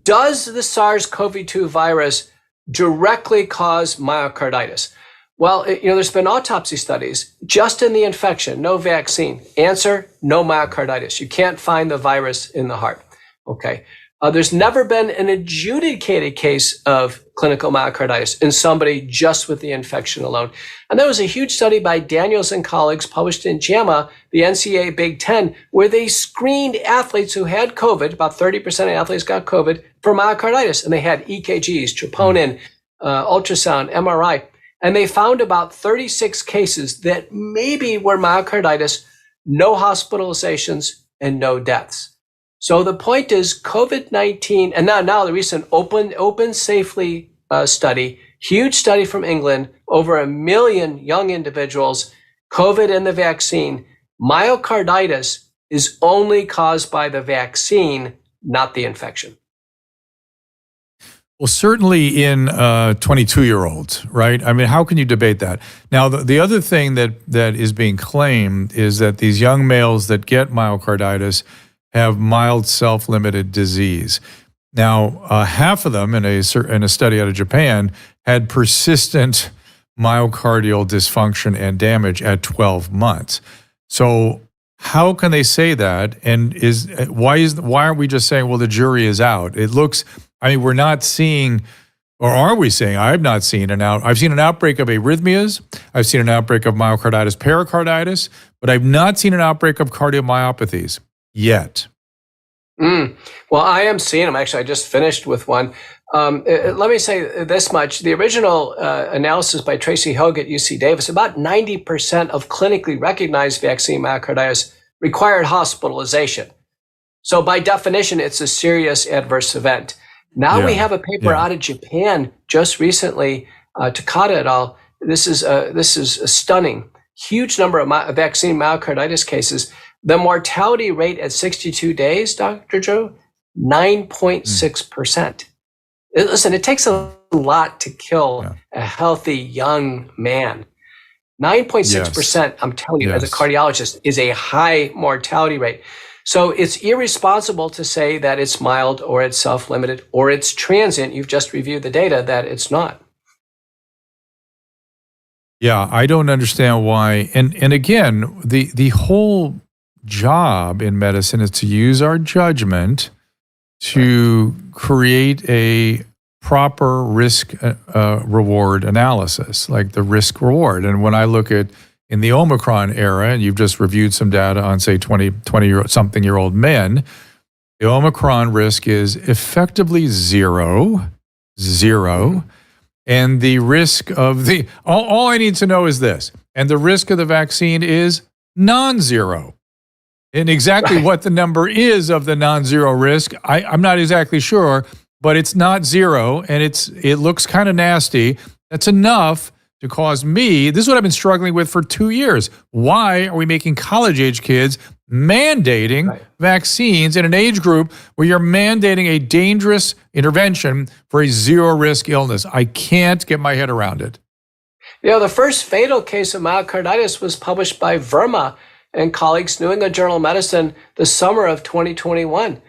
does the SARS-CoV-2 virus directly cause myocarditis? Well, there's been autopsy studies just in the infection, no vaccine. Answer, no myocarditis. You can't find the virus in the heart. Okay. There's never been an adjudicated case of clinical myocarditis in somebody just with the infection alone. And there was a huge study by Daniels and colleagues published in JAMA, the NCAA Big Ten, where they screened athletes who had COVID, about 30% of athletes got COVID, for myocarditis. And they had EKGs, troponin, ultrasound, MRI. And they found about 36 cases that maybe were myocarditis, no hospitalizations, and no deaths. So the point is COVID-19, and now the recent Open Safely study, huge study from England, over 1 million young individuals, COVID and the vaccine, myocarditis is only caused by the vaccine, not the infection. Well, certainly in 22-year-olds, right? I mean, how can you debate that? Now, the other thing that is being claimed is that these young males that get myocarditis have mild self-limited disease. Now, half of them in a study out of Japan had persistent myocardial dysfunction and damage at 12 months. So how can they say that? And why aren't we just saying, well, the jury is out? It looks, I mean, we're not seeing, or are we saying, I've not seen I've seen an outbreak of arrhythmias, I've seen an outbreak of myocarditis, pericarditis, but I've not seen an outbreak of cardiomyopathies yet. Well, I am seeing them. Actually, I just finished with one. Let me say this much. The original analysis by Tracy Hogue at UC Davis, about 90% of clinically recognized vaccine myocarditis required hospitalization. So by definition, it's a serious adverse event. Now we have a paper out of Japan just recently, Takata et al. This is a stunning, huge number of vaccine myocarditis cases. The mortality rate at 62 days, Dr. Drew, 9.6%. Listen, it takes a lot to kill a healthy young man. 9.6%, I'm telling you, as a cardiologist, is a high mortality rate. So it's irresponsible to say that it's mild or it's self-limited or it's transient. You've just reviewed the data that it's not. Yeah, I don't understand why. And again, the whole job in medicine is to use our judgment to create a proper risk reward analysis, like the risk reward. And when I look at in the Omicron era, and you've just reviewed some data on, say, 20-something-year-old men, the Omicron risk is effectively zero. And the risk of all I need to know is this, and the risk of the vaccine is non-zero. And exactly what the number is of the non-zero risk, I'm not exactly sure, but it's not zero, and it looks kind of nasty. That's enough to cause me, this is what I've been struggling with for 2 years. Why are we making college-age kids mandating vaccines in an age group where you're mandating a dangerous intervention for a zero-risk illness? I can't get my head around it. You know, the first fatal case of myocarditis was published by Verma and colleagues, New England Journal of Medicine, the summer of 2021.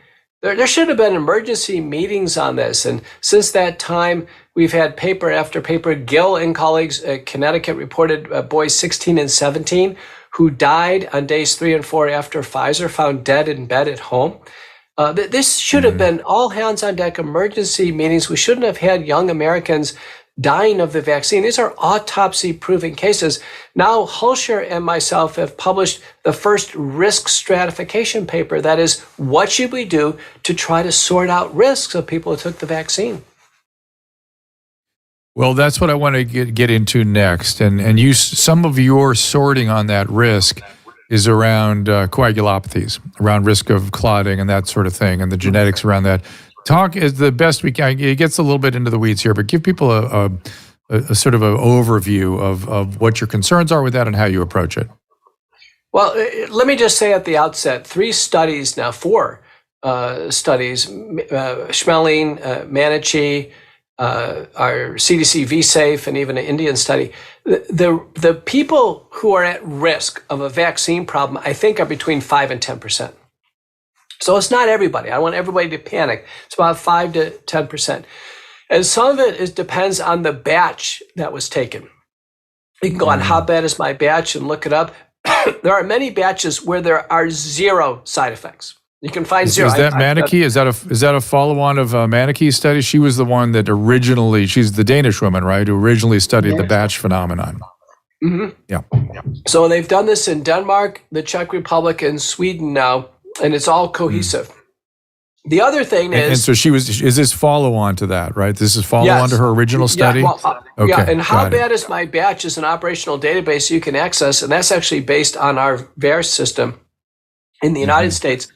There should have been emergency meetings on this. And since that time, we've had paper after paper. Gill and colleagues at Connecticut reported boys 16 and 17 who died on days 3 and 4 after Pfizer, found dead in bed at home. This should have been all hands on deck emergency meetings. We shouldn't have had young Americans dying of the vaccine. These are autopsy-proven cases. Now, Hulsher and myself have published the first risk stratification paper. That is, what should we do to try to sort out risks of people who took the vaccine? Well, that's what I want to get into next. And some of your sorting on that risk is around coagulopathies, around risk of clotting and that sort of thing, and the genetics around that. Talk is the best we can. It gets a little bit into the weeds here, but give people a sort of an overview of what your concerns are with that and how you approach it. Well, let me just say at the outset, 4 studies, Schmeling, Manichi, our CDC VSafe, and even an Indian study. The people who are at risk of a vaccine problem, I think, are between 5 and 10%. So it's not everybody. I don't want everybody to panic. It's about 5 to 10%. And some of it depends on the batch that was taken. You can go on how bad is my batch and look it up. There are many batches where there are 0 side effects. You can find 0. Is that Manicky? Is that a follow-on of Manicky's study? She was the one that originally, she's the Danish woman, right, who originally studied the batch phenomenon. Mm-hmm. Yeah. So they've done this in Denmark, the Czech Republic, and Sweden now, and it's all cohesive. The other thing is... And so is this follow-on to that, right? This is follow-on to her original study? Okay, yeah, and how bad is my batch is an operational database you can access, and that's actually based on our VAERS system in the United States.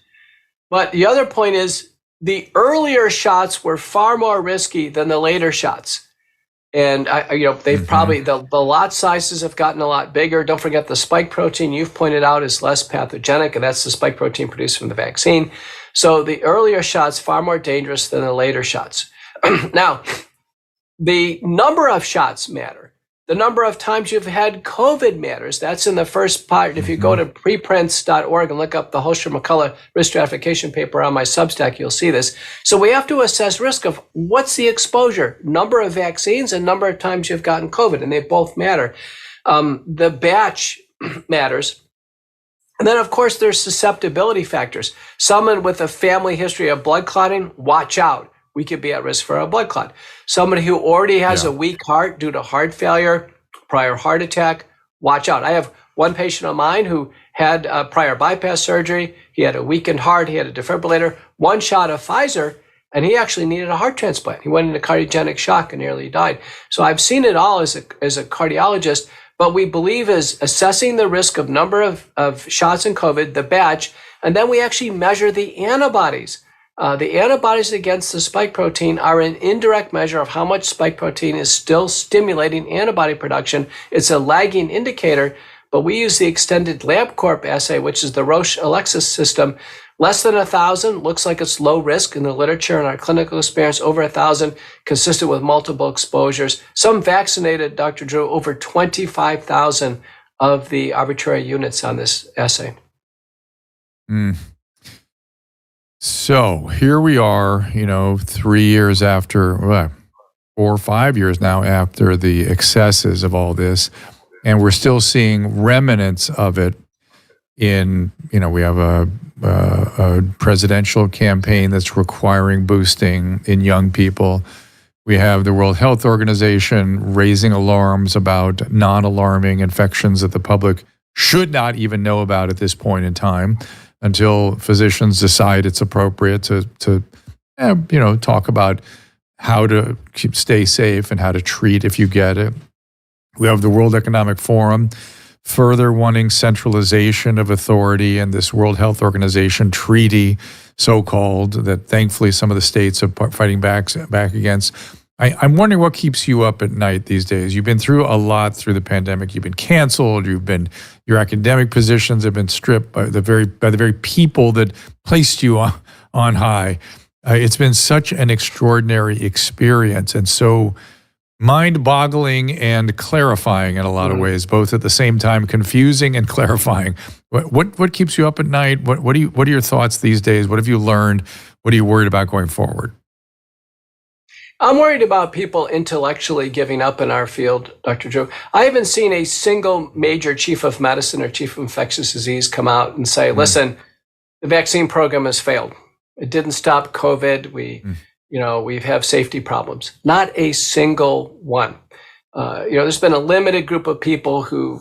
But the other point is the earlier shots were far more risky than the later shots. And they've probably, the lot sizes have gotten a lot bigger. Don't forget the spike protein you've pointed out is less pathogenic, and that's the spike protein produced from the vaccine. So the earlier shots far more dangerous than the later shots. Now, the number of shots matter. The number of times you've had COVID matters. That's in the first part. If you go to preprints.org and look up the Holster-McCullough risk stratification paper on my Substack, you'll see this. So we have to assess risk of what's the exposure, number of vaccines, and number of times you've gotten COVID, and they both matter. The batch matters. And then, of course, there's susceptibility factors. Someone with a family history of blood clotting, watch out. We could be at risk for a blood clot. Somebody who already has a weak heart due to heart failure, prior heart attack, watch out. I have one patient of mine who had prior bypass surgery. He had a weakened heart. He had a defibrillator, one shot of Pfizer, and he actually needed a heart transplant. He went into cardiogenic shock and nearly died. So I've seen it all as a cardiologist, but we believe is assessing the risk of number of shots in COVID, the batch, and then we actually measure the antibodies. The antibodies against the spike protein are an indirect measure of how much spike protein is still stimulating antibody production. It's a lagging indicator, but we use the extended LabCorp assay, which is the Roche Alexis system. Less than 1,000 looks like it's low risk in the literature, and our clinical experience over 1,000 consistent with multiple exposures. Some vaccinated, Dr. Drew, over 25,000 of the arbitrary units on this assay. So here we are, 3 years after, 4 or 5 years now after the excesses of all this, and we're still seeing remnants of it in, we have a presidential campaign that's requiring boosting in young people. We have the World Health Organization raising alarms about non-alarming infections that the public should not even know about at this point in time, until physicians decide it's appropriate to talk about how to stay safe and how to treat if you get it. We have the World Economic Forum further wanting centralization of authority and this World Health Organization treaty, so-called, that thankfully some of the states are fighting back against. I'm wondering what keeps you up at night these days. You've been through a lot through the pandemic. You've been canceled. Your academic positions have been stripped by the very people that placed you on high. It's been such an extraordinary experience, and so mind-boggling and clarifying in a lot of ways, both at the same time, confusing and clarifying. What keeps you up at night? What are your thoughts these days? What have you learned? What are you worried about going forward? I'm worried about people intellectually giving up in our field, Dr. Drew. I haven't seen a single major chief of medicine or chief of infectious disease come out and say, listen, the vaccine program has failed. It didn't stop COVID. We have safety problems. Not a single one. There's been a limited group of people who,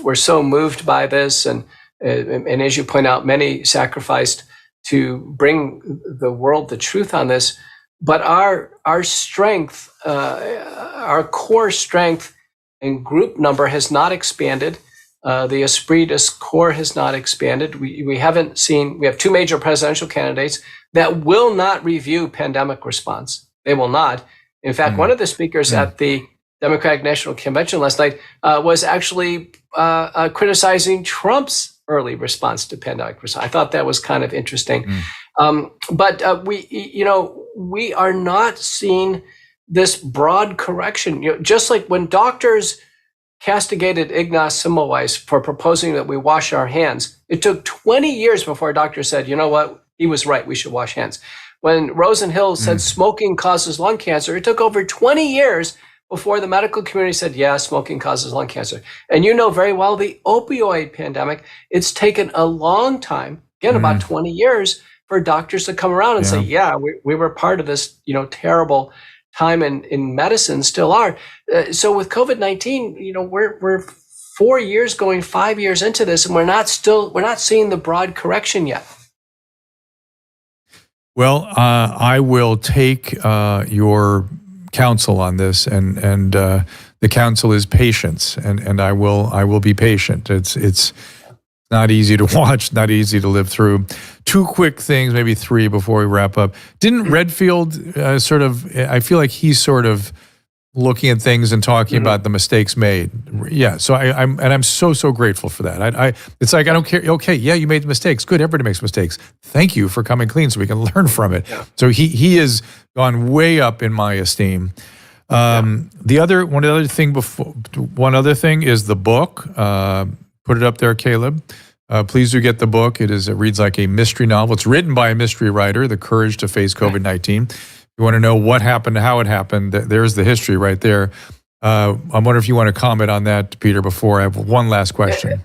were so moved by this. And as you point out, many sacrificed to bring the world the truth on this. But our strength, our core strength and group number has not expanded. The esprit de corps has not expanded. We have two major presidential candidates that will not review pandemic response. They will not. In fact, one of the speakers at the Democratic National Convention last night was actually criticizing Trump's early response to pandemic response. I thought that was kind of interesting. But we are not seeing this broad correction. Just like when doctors castigated Ignaz Semmelweis for proposing that we wash our hands, it took 20 years before a doctor said, you know what, he was right, we should wash hands. When Rosenhill said smoking causes lung cancer, it took over 20 years before the medical community said, yeah, smoking causes lung cancer. And you know very well the opioid pandemic, it's taken a long time, again, about 20 years, for doctors to come around and say, yeah, we were part of this, terrible time in medicine, still are. So with COVID-19, we're 4 years going 5 years into this, and we're not seeing the broad correction yet. Well, I will take your counsel on this, and the counsel is patience, and I will be patient. It's not easy to watch, not easy to live through. Two quick things, maybe three before we wrap up. Didn't Redfield I feel like he's sort of looking at things and talking about the mistakes made. Yeah, so I'm so grateful for that. It's like I don't care. Okay, yeah, you made mistakes. Good, everybody makes mistakes. Thank you for coming clean so we can learn from it. Yeah. So he has gone way up in my esteem. One other thing is the book. Put it up there, Caleb. Please do get the book. It reads like a mystery novel. It's written by a mystery writer, The Courage to Face COVID-19. You want to know what happened, how it happened, there's the history right there. I wonder if you want to comment on that, Peter, before I have one last question.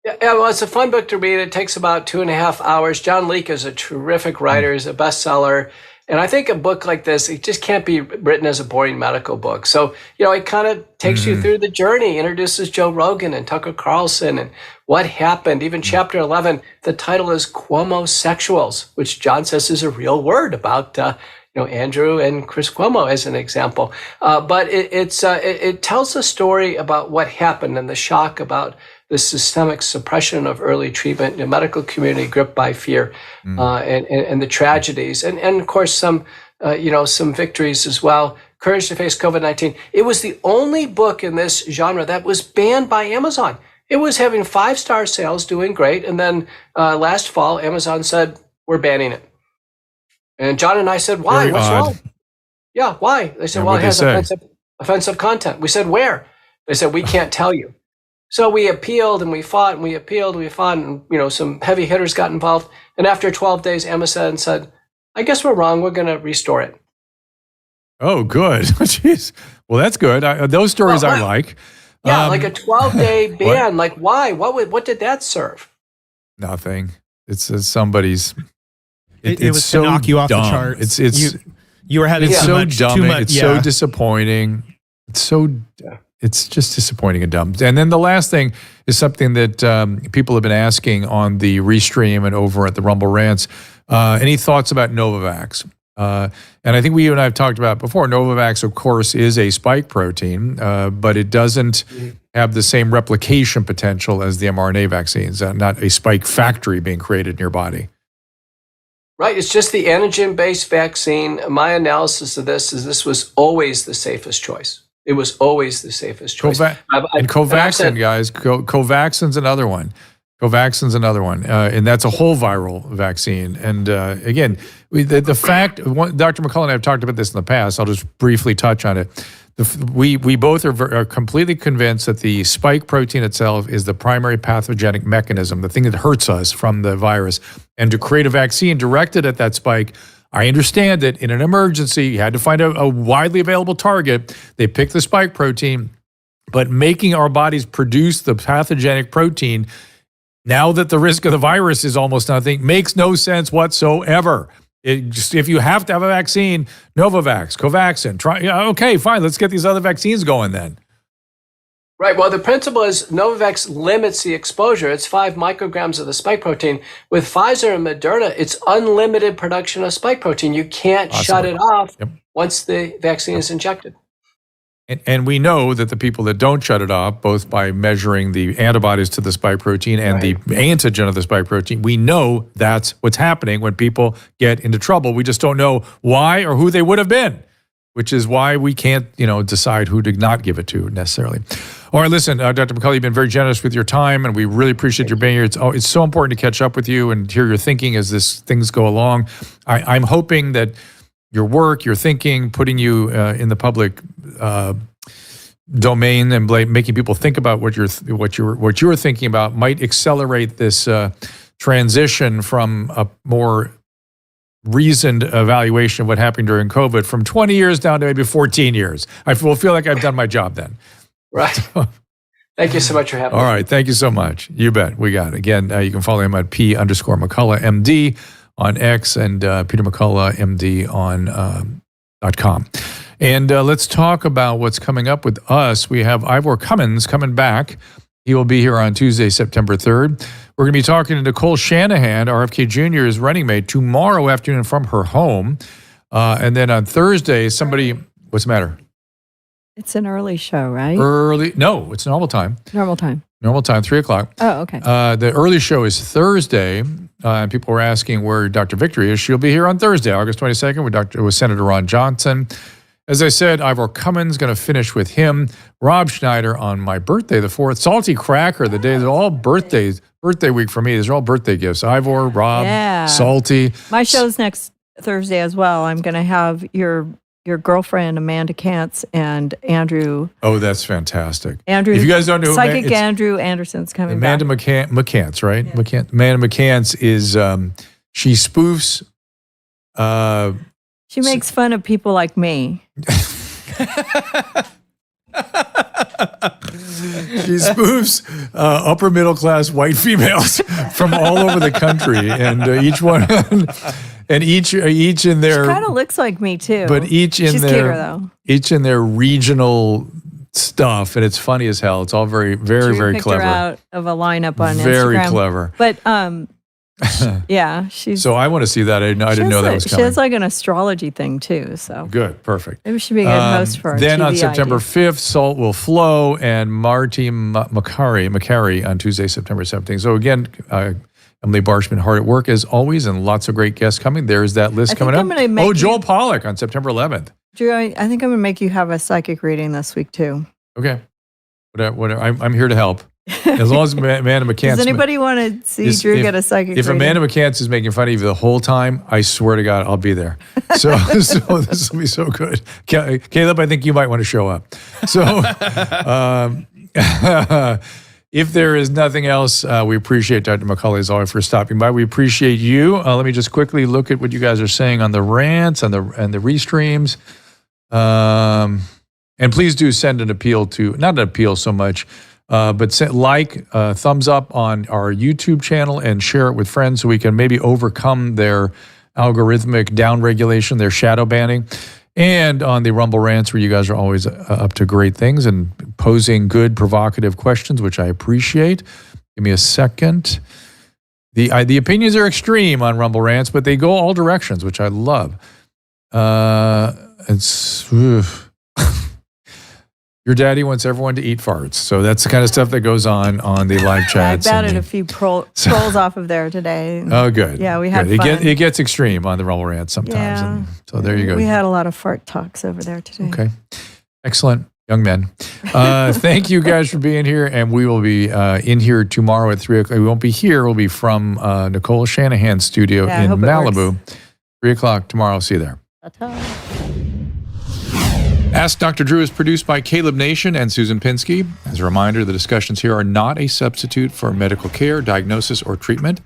Yeah, well, it's a fun book to read. It takes about 2.5 hours. John Leake is a terrific writer. He's a bestseller. And I think a book like this, it just can't be written as a boring medical book. So, it kind of takes you through the journey, introduces Joe Rogan and Tucker Carlson and what happened. Even chapter 11, the title is Cuomo-sexuals, which John says is a real word about Andrew and Chris Cuomo as an example. But it tells a story about what happened and the shock about the systemic suppression of early treatment in the medical community gripped by fear and the tragedies. And of course, some victories as well. Courage to Face COVID-19. It was the only book in this genre that was banned by Amazon. It was having 5-star sales, doing great. And then last fall, Amazon said, we're banning it. And John and I said, why? Very What's odd. wrong? Yeah, why? They said, well, it has offensive content. We said, where? They said, we can't tell you. So we appealed and we fought and we appealed and we fought and, some heavy hitters got involved. And after 12 days, Amazon said, I guess we're wrong. We're going to restore it. Oh, good. Jeez. Well, that's good. Those stories I like. Yeah, like a 12-day ban. Like, why? What did that serve? Nothing. It's somebody's... It was so to knock you off dumb. the charts. You were having it's too so much, dumb. too much. It's so disappointing. It's just disappointing and dumb. And then the last thing is something that people have been asking on the Restream and over at the Rumble Rants. Any thoughts about Novavax? And I think you and I have talked about before. Novavax, of course, is a spike protein, but it doesn't have the same replication potential as the mRNA vaccines. Not a spike factory being created in your body. Right. It's just the antigen-based vaccine. My analysis of this was always the safest choice. It was always the safest choice. And Covaxin, guys. Covaxin's another one. And that's a whole viral vaccine. And again, the fact, Dr. McCullough and I have talked about this in the past. I'll just briefly touch on it. We both are completely convinced that the spike protein itself is the primary pathogenic mechanism, the thing that hurts us from the virus. And to create a vaccine directed at that spike, I understand that in an emergency, you had to find a widely available target. They picked the spike protein, but making our bodies produce the pathogenic protein, now that the risk of the virus is almost nothing, makes no sense whatsoever. If you have to have a vaccine, Novavax, Covaxin, okay, fine, let's get these other vaccines going then. Right. Well, the principle is Novavax limits the exposure. It's 5 micrograms of the spike protein. With Pfizer and Moderna, it's unlimited production of spike protein. You can't shut it off once the vaccine is injected. And we know that the people that don't shut it off, both by measuring the antibodies to the spike protein and the antigen of the spike protein, we know that's what's happening when people get into trouble. We just don't know why or who they would have been, which is why we can't, decide who to not give it to necessarily. All right, listen, Dr. McCullough, you've been very generous with your time, and we really appreciate your being here. It's so important to catch up with you and hear your thinking as things go along. I'm hoping that your work, your thinking, putting you in the public domain and making people think about what you're thinking about might accelerate this transition from a more reasoned evaluation of what happened during COVID from 20 years down to maybe 14 years. I will feel like I've done my job then. Right. Thank you so much for having me. All right. Thank you so much. You bet. We got it. Again, you can follow him at P_McCullough MD on X and Peter McCullough MD on .com. And let's talk about what's coming up with us. We have Ivor Cummins coming back. He will be here on Tuesday, September 3rd. We're going to be talking to Nicole Shanahan, RFK Jr.'s running mate, tomorrow afternoon from her home. And then on Thursday, what's the matter? It's an early show, right? No, it's normal time. Normal time, 3:00. Oh, okay. The early show is Thursday. And people were asking where Dr. Victory is. She'll be here on Thursday, August 22nd with Senator Ron Johnson. As I said, Ivor Cummins going to finish with him. Rob Schneider on my birthday, the 4th. Salty Cracker, the day. They're all birthdays. Birthday week for me. These are all birthday gifts. Ivor, Rob, Salty. My show's next Thursday as well. I'm going to have your girlfriend, Amanda Kantz, and Andrew. Oh, that's fantastic. Andrew, if you guys don't know, Psychic Andrew Anderson's coming Amanda back. McCants, right? Yeah. Amanda McCants is, she spoofs. She makes fun of people like me. She spoofs upper middle class white females from all over the country, and each one, and each in their. She kind of looks like me too, but she's cuter though. Each in their regional stuff, and it's funny as hell. It's all very, very, very clever. Her out of a lineup on Instagram. Very clever. But yeah, she's. So I want to see that. I didn't know that was coming. She has like an astrology thing too. So good, perfect. Maybe she'd be a good host for our Then TV on September ideas. 5th, Salt Will Flow and Marty McCary on Tuesday, September 17th. So again, Emily Barshman hard at work as always, and lots of great guests coming. There's that list coming up. Joel Pollack on September 11th. Drew, I think I'm going to make you have a psychic reading this week too. Okay, whatever. I'm here to help. As long as Amanda McCants. Does anybody want to see Drew get a psychic If reading? Amanda McCants is making fun of you the whole time, I swear to God, I'll be there. So this will be so good. Caleb, I think you might want to show up. So if there is nothing else, we appreciate Dr. McCullough as always for stopping by. We appreciate you. Let me just quickly look at what you guys are saying on the rants and the restreams. And please do send an appeal to, not an appeal so much, but thumbs up on our YouTube channel and share it with friends so we can maybe overcome their algorithmic downregulation, their shadow banning. And on the Rumble Rants, where you guys are always up to great things and posing good, provocative questions, which I appreciate. Give me a second. The opinions are extreme on Rumble Rants, but they go all directions, which I love. Your daddy wants everyone to eat farts. So that's the kind of stuff that goes on the live chats. I batted a few trolls off of there today. Oh, good. Yeah, we had good. fun. It gets extreme on the Rumble Rant sometimes. Yeah. And so there you go. We had a lot of fart talks over there today. Okay. Excellent. Young men. Thank you guys for being here. And we will be in here tomorrow at 3 o'clock. We won't be here. We'll be from Nicole Shanahan's studio in Malibu. 3 o'clock tomorrow. I'll see you there. Ask Dr. Drew is produced by Caleb Nation and Susan Pinsky. As a reminder, the discussions here are not a substitute for medical care, diagnosis, or treatment.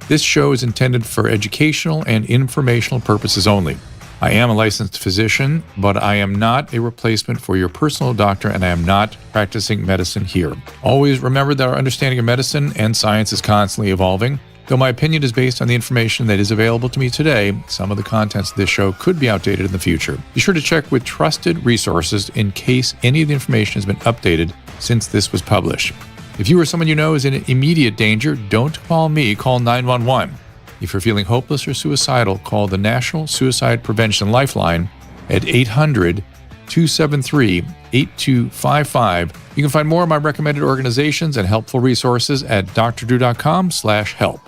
This show is intended for educational and informational purposes only. I am a licensed physician, but I am not a replacement for your personal doctor, and I am not practicing medicine here. Always remember that our understanding of medicine and science is constantly evolving. Though my opinion is based on the information that is available to me today, some of the contents of this show could be outdated in the future. Be sure to check with trusted resources in case any of the information has been updated since this was published. If you or someone you know is in immediate danger, don't call me, call 911. If you're feeling hopeless or suicidal, call the National Suicide Prevention Lifeline at 800-273-8255. You can find more of my recommended organizations and helpful resources at drdrew.com/help.